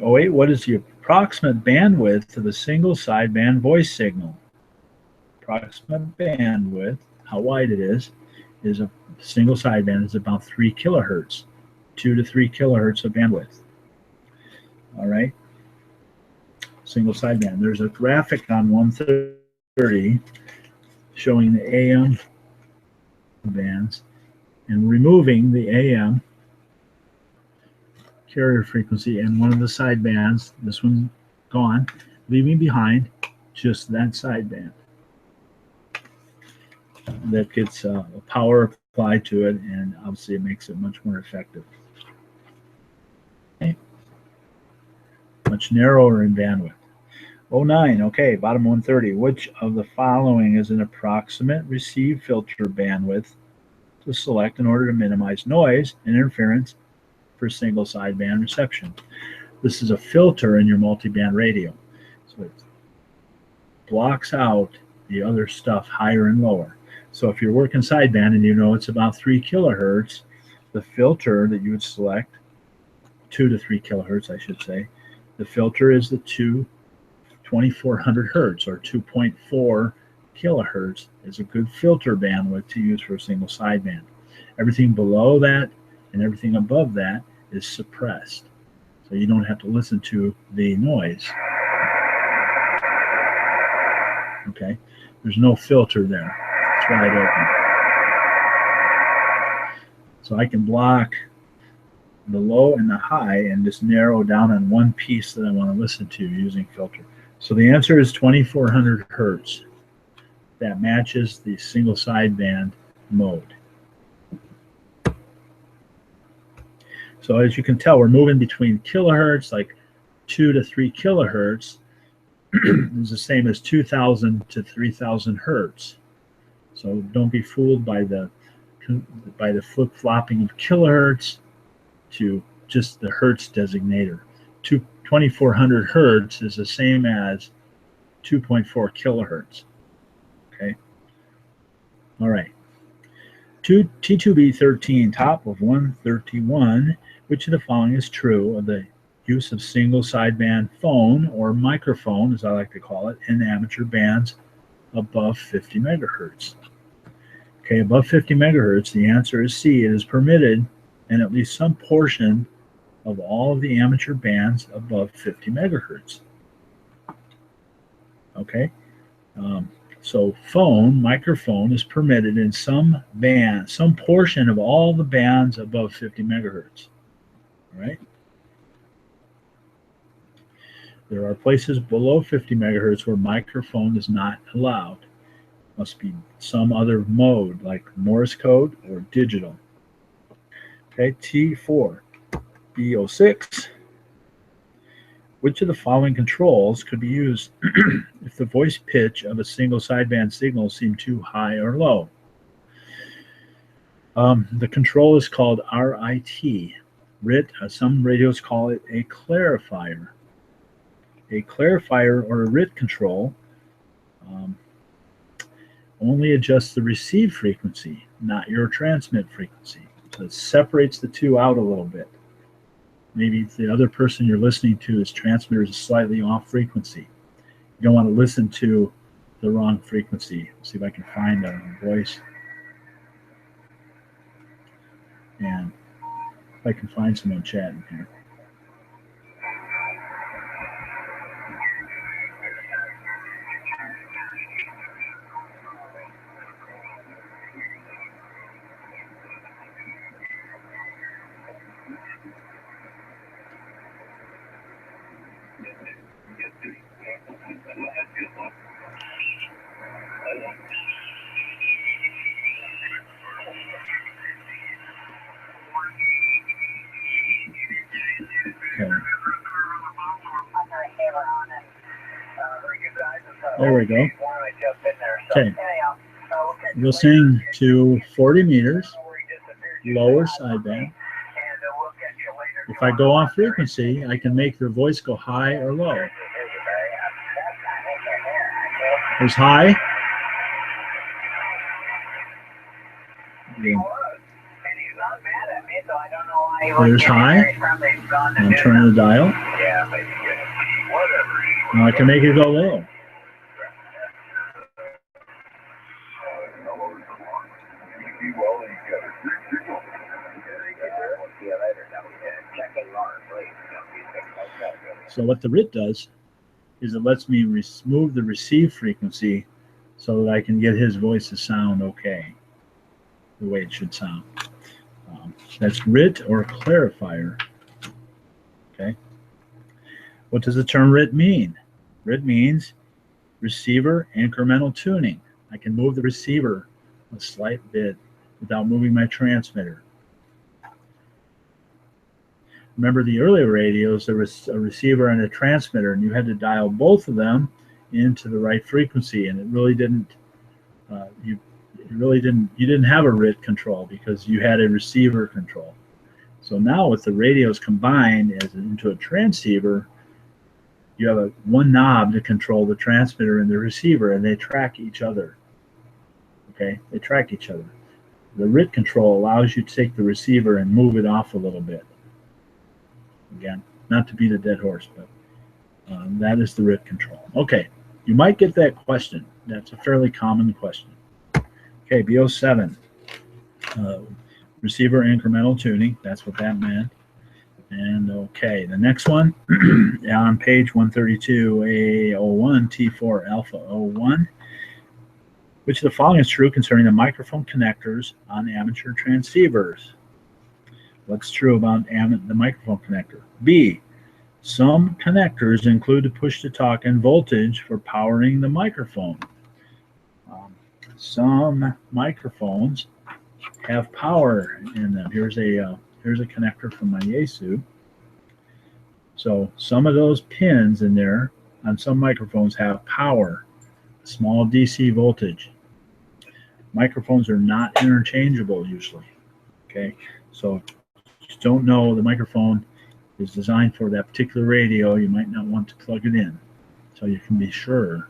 [SPEAKER 1] 08, what is the approximate bandwidth of the single sideband voice signal? Approximate bandwidth, how wide it is a single sideband is about 3 kilohertz, 2 to 3 kilohertz of bandwidth. All right. Single sideband. There's a graphic on 130 showing the AM bands and removing the AM carrier frequency and one of the sidebands, this one gone, leaving behind just that sideband. That gets power applied to it, and obviously it makes it much more effective. Okay. Much narrower in bandwidth. 09, okay, bottom 130. Which of the following is an approximate receive filter bandwidth to select in order to minimize noise and interference for single sideband reception? This is a filter in your multiband radio. So it blocks out the other stuff higher and lower. So if you're working sideband and you know it's about 3 kilohertz, the filter that you would select, 2 to 3 kilohertz, I should say, the filter is the 2400 hertz or 2.4 kilohertz is a good filter bandwidth to use for a single sideband. Everything below that and everything above that is suppressed. So you don't have to listen to the noise. Okay? There's no filter there. It's wide open. So I can block the low and the high and just narrow down on one piece that I want to listen to using filter. So the answer is 2400 hertz. That matches the single sideband mode. So as you can tell, we're moving between kilohertz, like 2 to 3 kilohertz. Is the same as 2000 to 3000 hertz. So don't be fooled by the flip-flopping of kilohertz to just the hertz designator. 2400 hertz is the same as 2.4 kilohertz. Okay. All right. T2B13, top of 131. Which of the following is true of the use of single sideband phone or microphone, as I like to call it, in amateur bands above 50 megahertz. Okay, above 50 megahertz, the answer is C. It is permitted in at least some portion of all of the amateur bands above 50 megahertz. Okay, so microphone is permitted in some band, some portion of all the bands above 50 megahertz. All right. There are places below 50 megahertz where microphone is not allowed. Must be some other mode like Morse code or digital. Okay, T4, B06. Which of the following controls could be used if the voice pitch of a single sideband signal seemed too high or low? The control is called RIT. RIT, some radios call it a clarifier. A clarifier or a RIT control only adjusts the receive frequency, not your transmit frequency. So it separates the two out a little bit. Maybe the other person you're listening to, his transmitter is slightly off frequency. You don't want to listen to the wrong frequency. Let's see if I can find a voice. And if I can find someone chatting here. There we go. Okay. Listening to 40 meters, lower sideband. If I go off frequency, I can make their voice go high or low. There's high. There's high. I'll turn the dial. Now I can make it go low. So what the RIT does is it lets me remove the receive frequency so that I can get his voice to sound okay, the way it should sound. That's RIT or clarifier. Okay. What does the term RIT mean? RIT means receiver incremental tuning. I can move the receiver a slight bit without moving my transmitter. Remember the earlier radios, there was a receiver and a transmitter, and you had to dial both of them into the right frequency, and you didn't have a RIT control because you had a receiver control. So now with the radios combined into a transceiver, you have one knob to control the transmitter and the receiver, and they track each other. Okay, they track each other. The RIT control allows you to take the receiver and move it off a little bit. Again, not to beat a dead horse, but that is the RIT control. Okay, you might get that question. That's a fairly common question. Okay, B07, receiver incremental tuning. That's what that meant. And okay, the next one on page 132, A01, T4 Alpha 01. Which of the following is true concerning the microphone connectors on amateur transceivers? What's true about the microphone connector? B, some connectors include the push-to-talk and voltage for powering the microphone. Some microphones have power in them. Here's a connector from my Yaesu. So some of those pins in there on some microphones have power, small DC voltage. Microphones are not interchangeable usually. Okay, so if you don't know the microphone is designed for that particular radio, you might not want to plug it in, so you can be sure.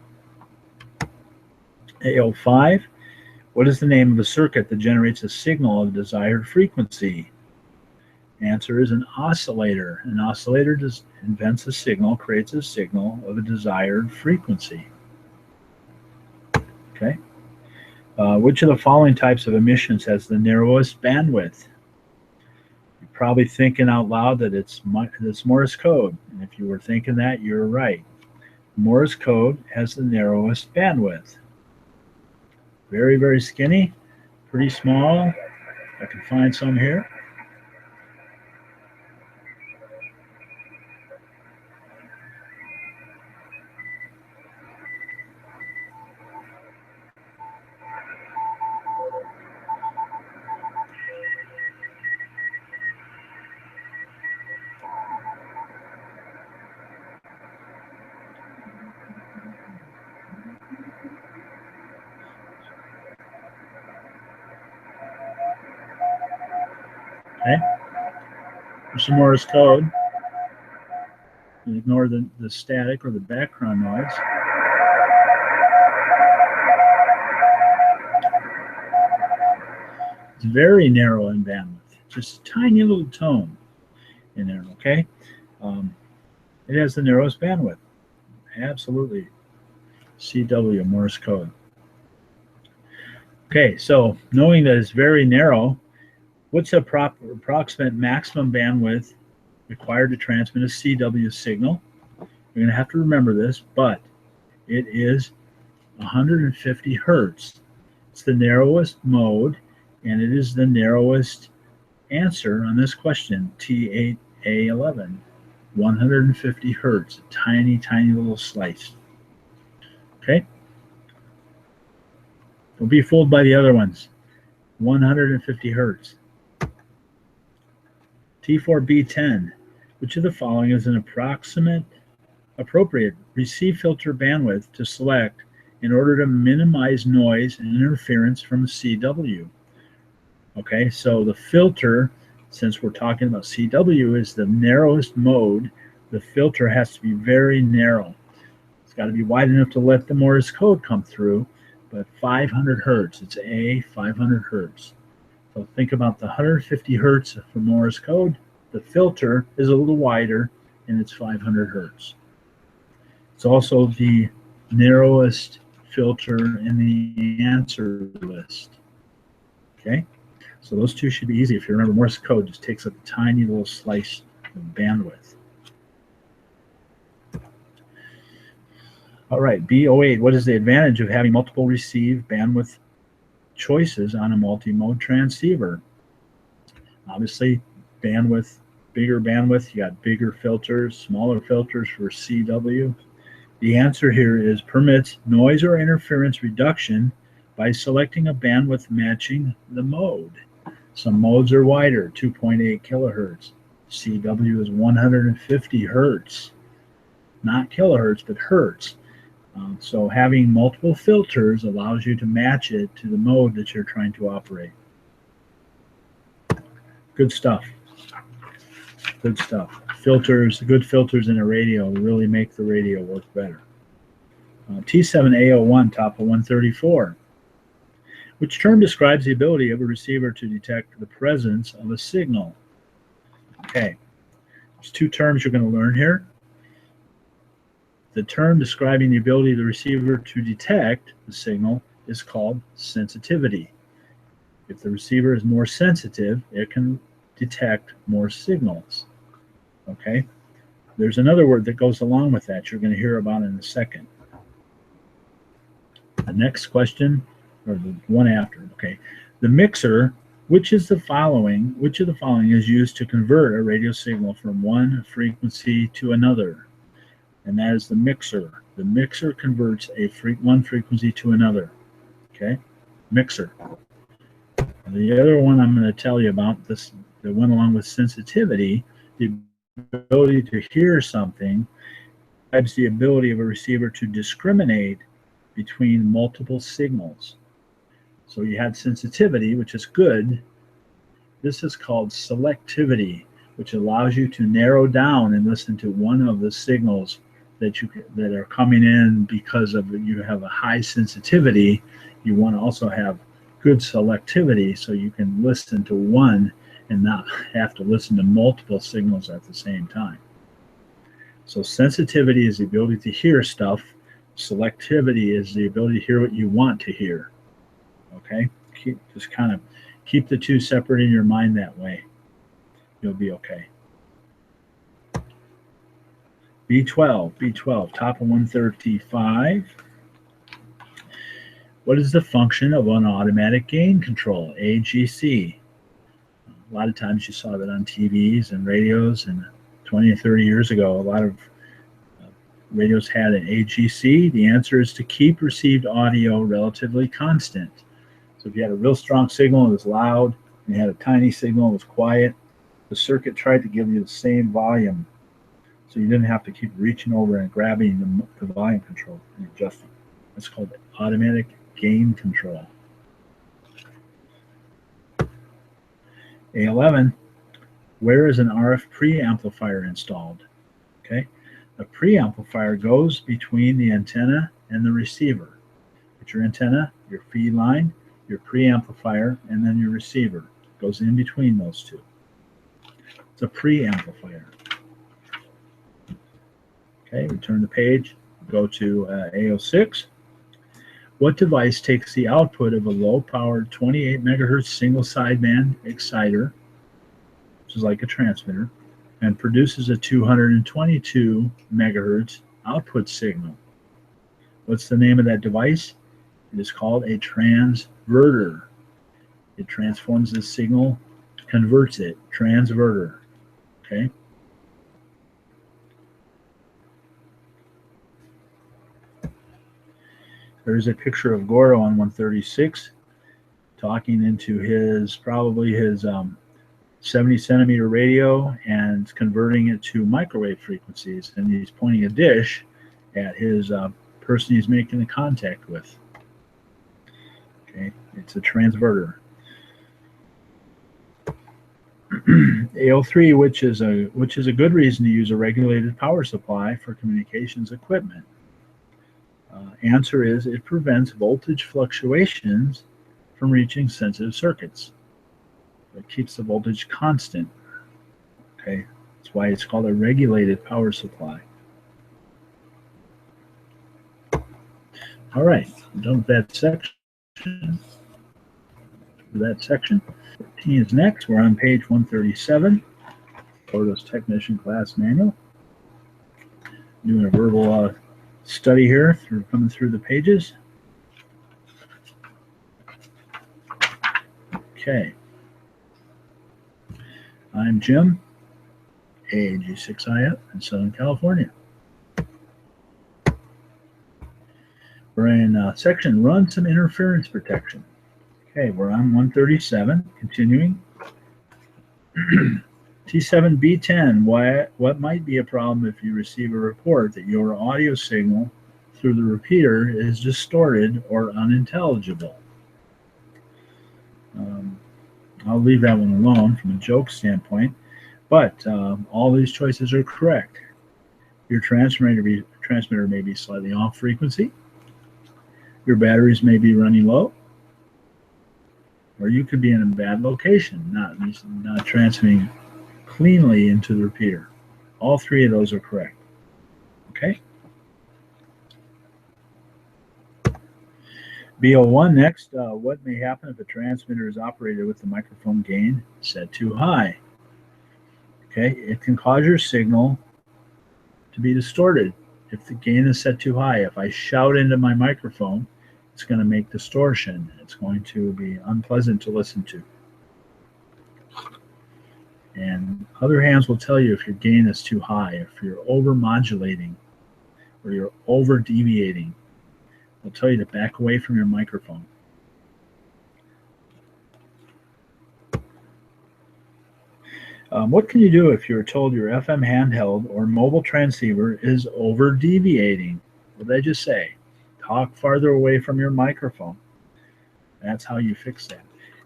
[SPEAKER 1] A05, what is the name of a circuit that generates a signal of desired frequency? Answer is an oscillator. An oscillator creates a signal of a desired frequency. Okay. Which of the following types of emissions has the narrowest bandwidth? You're probably thinking out loud that it's Morse code. And if you were thinking that, you're right. Morse code has the narrowest bandwidth. Very, very skinny, pretty small. I can find some here. Okay, there's some Morse code. Ignore the static or the background noise. It's very narrow in bandwidth, just a tiny little tone in there, okay? It has the narrowest bandwidth, absolutely. CW, Morse code. Okay, so knowing that it's very narrow, what's the approximate maximum bandwidth required to transmit a CW signal? You're going to have to remember this, but it is 150 hertz. It's the narrowest mode, and it is the narrowest answer on this question, T8A11. 150 hertz, a tiny, tiny little slice. Okay? Don't be fooled by the other ones. 150 hertz. T4B10. Which of the following is an appropriate receive filter bandwidth to select in order to minimize noise and interference from CW? Okay, so the filter, since we're talking about CW, is the narrowest mode. The filter has to be very narrow. It's got to be wide enough to let the Morse code come through, but 500 hertz. It's A, 500 hertz. So think about the 150 hertz for Morse code. The filter is a little wider, and it's 500 hertz. It's also the narrowest filter in the answer list. Okay, so those two should be easy. If you remember, Morse code just takes up a tiny little slice of bandwidth. All right, B08. What is the advantage of having multiple receive bandwidth choices on a multi-mode transceiver? Obviously, bandwidth, bigger bandwidth, you got bigger filters, smaller filters for CW. The answer here is permits noise or interference reduction by selecting a bandwidth matching the mode. Some modes are wider, 2.8 kilohertz. CW is 150 hertz. Not kilohertz, but hertz. So having multiple filters allows you to match it to the mode that you're trying to operate. Good stuff. Good stuff. Filters, good filters in a radio really make the radio work better. T7A01, top of 134. Which term describes the ability of a receiver to detect the presence of a signal? Okay, there's two terms you're going to learn here. The term describing the ability of the receiver to detect the signal is called sensitivity. If the receiver is more sensitive, it can detect more signals. Okay, there's another word that goes along with that you're going to hear about in a second. The next question, or the one after, okay. The mixer, which of the following is used to convert a radio signal from one frequency to another? And that is the mixer. The mixer converts one frequency to another. Okay, mixer. And the other one I'm going to tell you about, this that went along with sensitivity, the ability to hear something, describes the ability of a receiver to discriminate between multiple signals. So you had sensitivity, which is good. This is called selectivity, which allows you to narrow down and listen to one of the signals that are coming in because of you have a high sensitivity. You want to also have good selectivity so you can listen to one and not have to listen to multiple signals at the same time. So sensitivity is the ability to hear stuff. Selectivity is the ability to hear what you want to hear. Okay? Just kind of keep the two separate in your mind that way. You'll be okay. B12, top of 135. What is the function of an automatic gain control, AGC? A lot of times you saw that on TVs and radios, and 20 or 30 years ago, a lot of radios had an AGC. The answer is to keep received audio relatively constant. So if you had a real strong signal, it was loud, and you had a tiny signal, it was quiet, the circuit tried to give you the same volume. So you didn't have to keep reaching over and grabbing the volume control and adjusting. That's called automatic gain control. A11, where is an RF preamplifier installed? Okay, a preamplifier goes between the antenna and the receiver. It's your antenna, your feed line, your preamplifier, and then your receiver. It goes in between those two. It's a preamplifier. Okay, we turn the page, go to A06. What device takes the output of a low-powered 28 megahertz single sideband exciter, which is like a transmitter, and produces a 222 megahertz output signal? What's the name of that device? It is called a transverter. It transforms the signal, converts it, transverter. Okay. There's a picture of Gordo on 136 talking into probably his 70 centimeter radio and converting it to microwave frequencies. And he's pointing a dish at his person he's making the contact with. Okay, it's a transverter. A03, which is a good reason to use a regulated power supply for communications equipment. Answer is it prevents voltage fluctuations from reaching sensitive circuits. It keeps the voltage constant. Okay, that's why it's called a regulated power supply. All right, I'm done with that section. Section 14 is next. We're on page 137. Gordo's Technician Class Manual. Doing a verbal study here, coming through the pages. Okay. I'm Jim, AAG6IF in Southern California. We're in section Run Some Interference Protection. Okay, we're on 137, continuing. T7B10, what might be a problem if you receive a report that your audio signal through the repeater is distorted or unintelligible? I'll leave that one alone from a joke standpoint, but all these choices are correct. Your transmitter may be slightly off frequency. Your batteries may be running low. Or you could be in a bad location, not transmitting cleanly into the repeater. All three of those are correct. Okay? B01 next. What may happen if a transmitter is operated with the microphone gain set too high? Okay, it can cause your signal to be distorted if the gain is set too high. If I shout into my microphone, it's going to make distortion. It's going to be unpleasant to listen to. And other hands will tell you if your gain is too high, if you're overmodulating or you're over-deviating. They'll tell you to back away from your microphone. What can you do if you're told your FM handheld or mobile transceiver is over-deviating? What did I just say? Talk farther away from your microphone. That's how you fix that.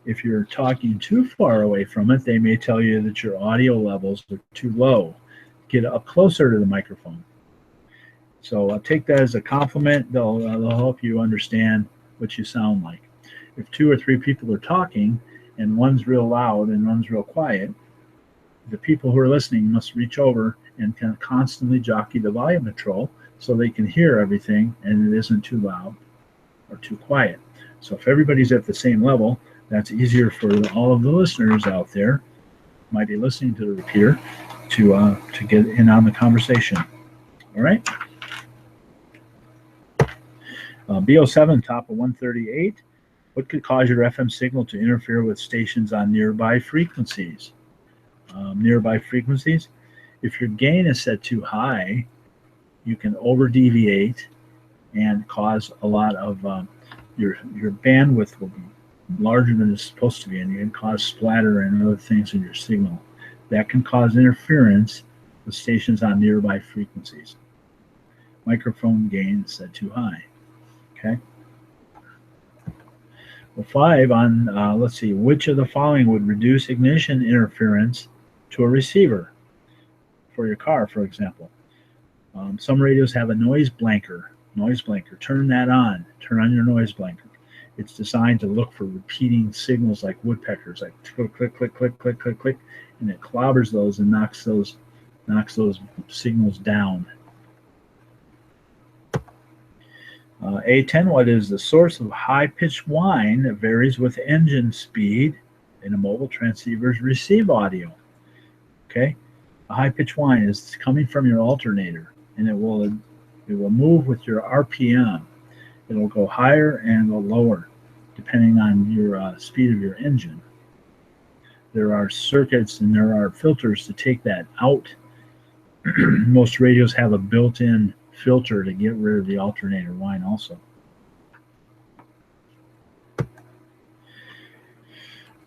[SPEAKER 1] If you're talking too far away from it, they may tell you that your audio levels are too low. Get up closer to the microphone. So take that as a compliment. They'll help you understand what you sound like. If 2 or 3 people are talking and one's real loud and one's real quiet, the people who are listening must reach over and constantly jockey the volume control so they can hear everything and it isn't too loud or too quiet. So if everybody's at the same level, that's easier for all of the listeners out there who might be listening to the repeater to get in on the conversation. All right. B07, top of 138. What could cause your FM signal to interfere with stations on nearby frequencies? Nearby frequencies, if your gain is set too high, you can over deviate and cause a lot of your bandwidth will be larger than it's supposed to be, and you can cause splatter and other things in your signal. That can cause interference with stations on nearby frequencies. Microphone gain is set too high. Okay. Well, 5 on, let's see, which of the following would reduce ignition interference to a receiver for your car, for example? Some radios have a noise blanker. Turn that on. Turn on your noise blanker. It's designed to look for repeating signals like woodpeckers, like click, click, click, click, click, click, click, and it clobbers those and knocks those signals down. A10, what is the source of high-pitched whine that varies with engine speed in a mobile transceiver's receive audio? Okay, a high-pitched whine is coming from your alternator, and it will move with your RPM. It will go higher and go lower, depending on your speed of your engine. There are circuits and there are filters to take that out. Most radios have a built-in filter to get rid of the alternator whine also.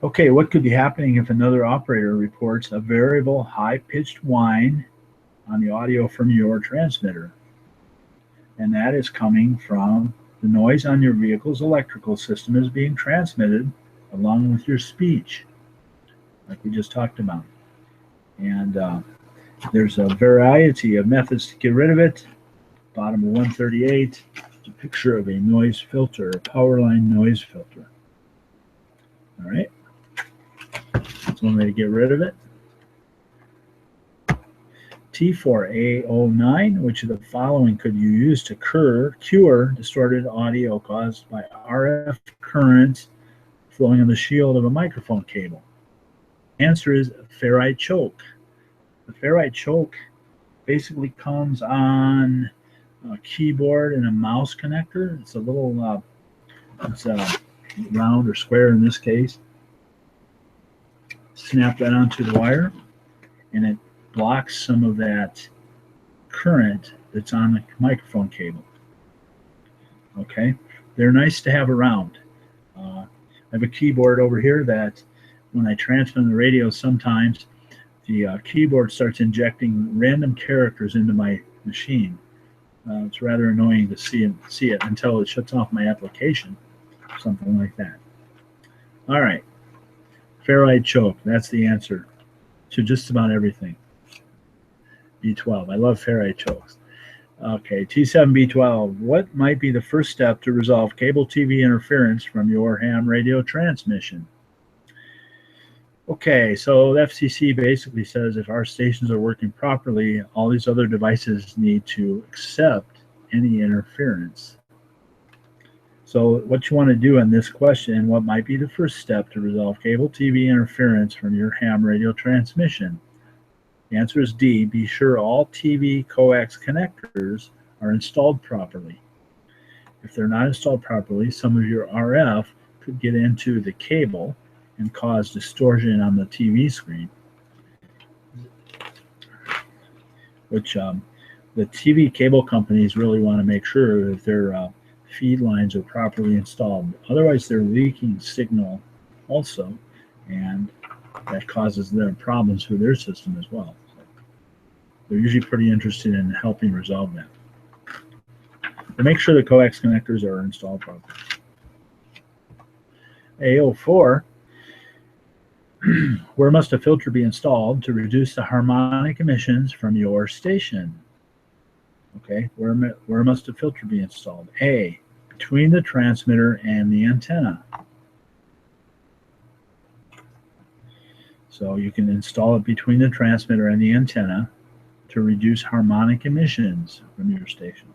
[SPEAKER 1] Okay, what could be happening if another operator reports a variable high-pitched whine on the audio from your transmitter? And that is coming from the noise on your vehicle's electrical system is being transmitted along with your speech, like we just talked about. And there's a variety of methods to get rid of it. Bottom of 138, it's a picture of a noise filter, a power line noise filter. All right, that's one way to get rid of it. T4A09, which of the following could you use to cure distorted audio caused by RF currents flowing on the shield of a microphone cable? Answer is Ferrite Choke. The Ferrite Choke basically comes on a keyboard and a mouse connector. It's a little, it's round or square in this case. Snap that onto the wire, and it blocks some of that current that's on the microphone cable. Okay, they're nice to have around. I have a keyboard over here that when I transmit the radio, sometimes the keyboard starts injecting random characters into my machine. It's rather annoying to see it until it shuts off my application, something like that. All right, Ferrite Choke, that's the answer to just about everything. B12, I love Ferrite Chokes. Okay, T7B12, what might be the first step to resolve cable TV interference from your ham radio transmission? Okay, so the FCC basically says if our stations are working properly, all these other devices need to accept any interference. So what you want to do in this question, what might be the first step to resolve cable TV interference from your ham radio transmission? The answer is D, be sure all TV coax connectors are installed properly. If they're not installed properly, some of your RF could get into the cable and cause distortion on the TV screen, which the TV cable companies really want to make sure that their feed lines are properly installed. Otherwise, they're leaking signal also, and that causes their problems with their system as well. So they're usually pretty interested in helping resolve that. But make sure the coax connectors are installed properly. A04, where must a filter be installed to reduce the harmonic emissions from your station? Okay, where must a filter be installed? A, between the transmitter and the antenna. So you can install it between the transmitter and the antenna to to reduce harmonic emissions from your station.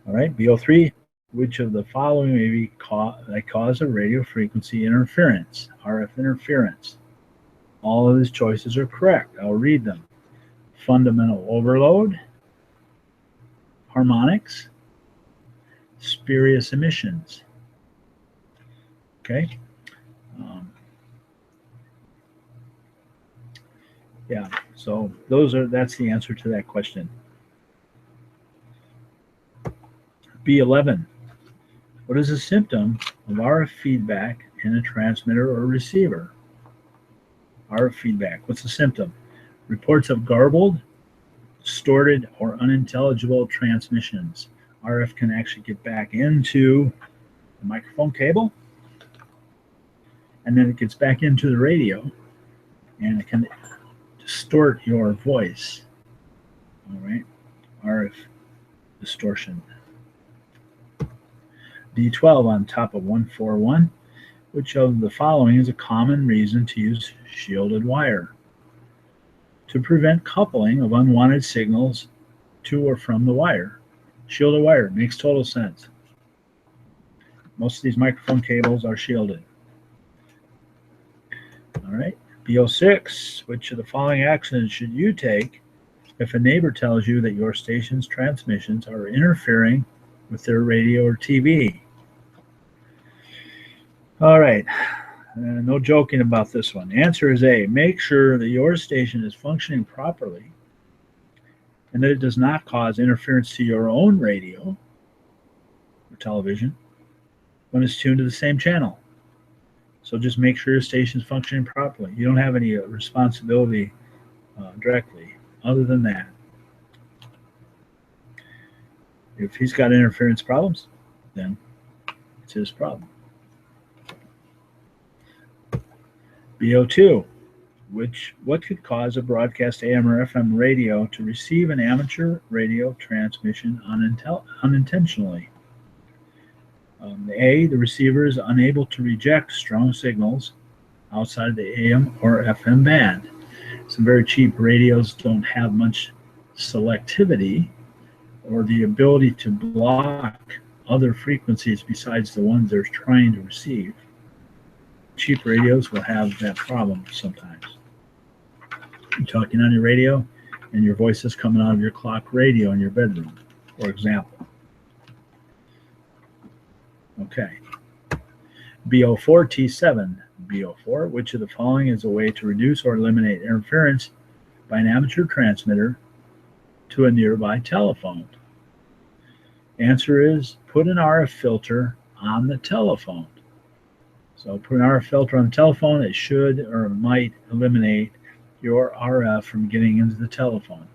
[SPEAKER 1] All right, BO3, which of the following may be cause of radio frequency interference, RF interference? All of these choices are correct. I'll read them. Fundamental overload, harmonics, spurious emissions. Okay. Yeah, so that's the answer to that question. B11. What is a symptom of RF feedback in a transmitter or receiver? RF feedback. What's the symptom? Reports of garbled, distorted, or unintelligible transmissions. RF can actually get back into the microphone cable, and then it gets back into the radio, and it can distort your voice. All right, RF distortion. D12 on top of 141. Which of the following is a common reason to use shielded wire? To prevent coupling of unwanted signals to or from the wire. Shielded wire makes total sense. Most of these microphone cables are shielded. All right, BO6. Which of the following actions should you take if a neighbor tells you that your station's transmissions are interfering with their radio or TV? All right, no joking about this one. Answer is A. Make sure that your station is functioning properly and that it does not cause interference to your own radio or television when it's tuned to the same channel. So just make sure your station is functioning properly. You don't have any responsibility directly other than that. If he's got interference problems, then it's his problem. BO2, what could cause a broadcast AM or FM radio to receive an amateur radio transmission unintentionally? A, the receiver is unable to reject strong signals outside the AM or FM band. Some very cheap radios don't have much selectivity or the ability to block other frequencies besides the ones they're trying to receive. Cheap radios will have that problem sometimes. You're talking on your radio and your voice is coming out of your clock radio in your bedroom, for example. Okay. BO4 T7. BO4, which of the following is a way to reduce or eliminate interference by an amateur transmitter to a nearby telephone? Answer is put an RF filter on the telephone. So put an RF filter on the telephone. It should or might eliminate your RF from getting into the telephone.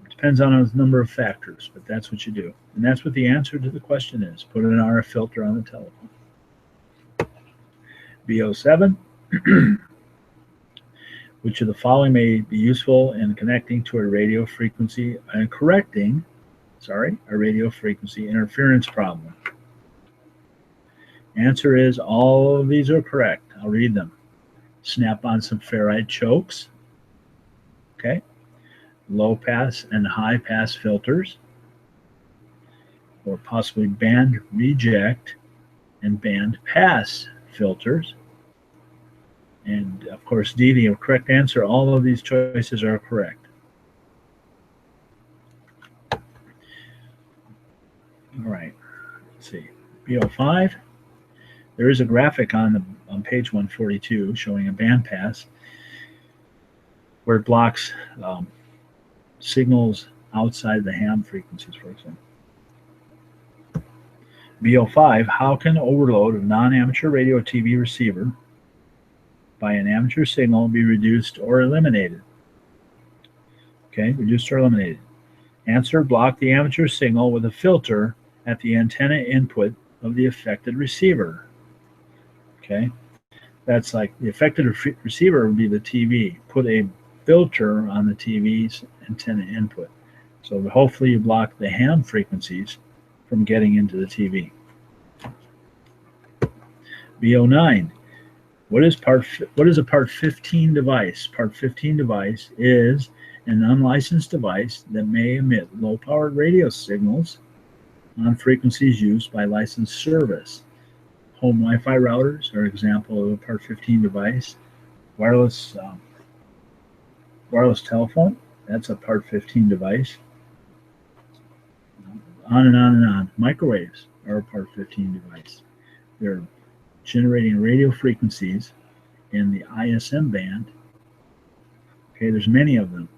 [SPEAKER 1] It depends on a number of factors, but that's what you do. And that's what the answer to the question is. Put an RF filter on the telephone. BO7. Which of the following may be useful in connecting to a radio frequency and correcting, a radio frequency interference problem? Answer is all of these are correct. I'll read them. Snap on some Ferrite chokes. Okay. Low pass and high pass filters. Or possibly band reject and band pass filters. And of course, D, the correct answer, all of these choices are correct. All right. Let's see. BO5. There is a graphic on page 142 showing a bandpass where it blocks signals outside the ham frequencies, for example. BO5, how can overload of non-amateur radio TV receiver by an amateur signal be reduced or eliminated? Okay, reduced or eliminated. Answer, block the amateur signal with a filter at the antenna input of the affected receiver. Okay, that's like the affected receiver would be the TV. Put a filter on the TV's antenna input. So hopefully you block the ham frequencies from getting into the TV. BO9, What is a Part 15 device? Part 15 device is an unlicensed device that may emit low-powered radio signals on frequencies used by licensed service. Home Wi-Fi routers are an example of a Part 15 device. Wireless telephone, that's a Part 15 device. On and on and on. Microwaves are a Part 15 device. They're generating radio frequencies in the ISM band. Okay, there's many of them.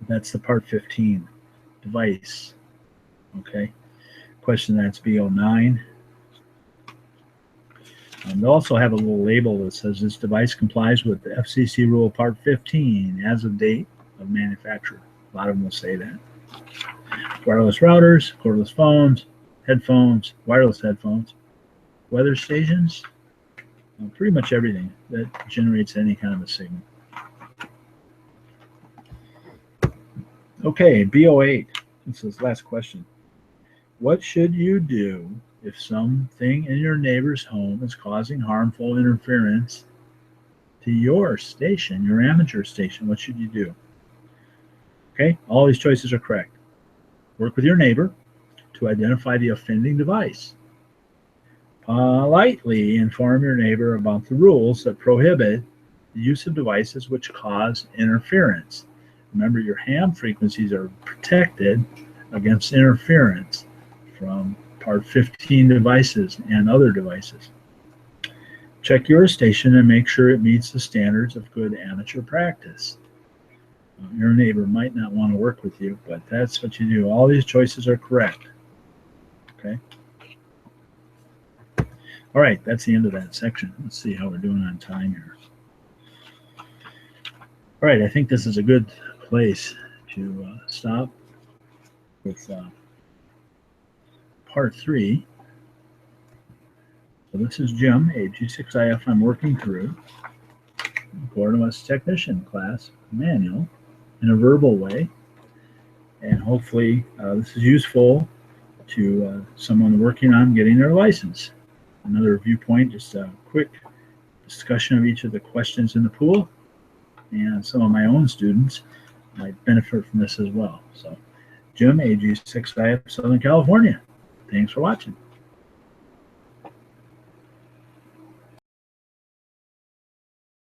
[SPEAKER 1] That's the Part 15 device. Okay, question that's B09. They also have a little label that says this device complies with the FCC rule Part 15 as of date of manufacture. A lot of them will say that. Wireless routers, cordless phones, headphones, wireless headphones, weather stations, pretty much everything that generates any kind of a signal. Okay, B08. This is the last question. What should you do if something in your neighbor's home is causing harmful interference to your station, your amateur station? What should you do? Okay, all these choices are correct. Work with your neighbor to identify the offending device. Politely inform your neighbor about the rules that prohibit the use of devices which cause interference. Remember, your ham frequencies are protected against interference from Part 15 devices and other devices. Check your station and make sure it meets the standards of good amateur practice. Your neighbor might not want to work with you, but that's what you do. All these choices are correct. Okay. All right, that's the end of that section. Let's see how we're doing on time here. All right, I think this is a good place to stop with Part 3. So this is Jim, a G6IF I'm working through. Gordo Technician class manual in a verbal way. And hopefully this is useful to someone working on getting their license. Another viewpoint, just a quick discussion of each of the questions in the pool. And some of my own students might benefit from this as well. So Jim, AG6IF, Southern California. Thanks for watching.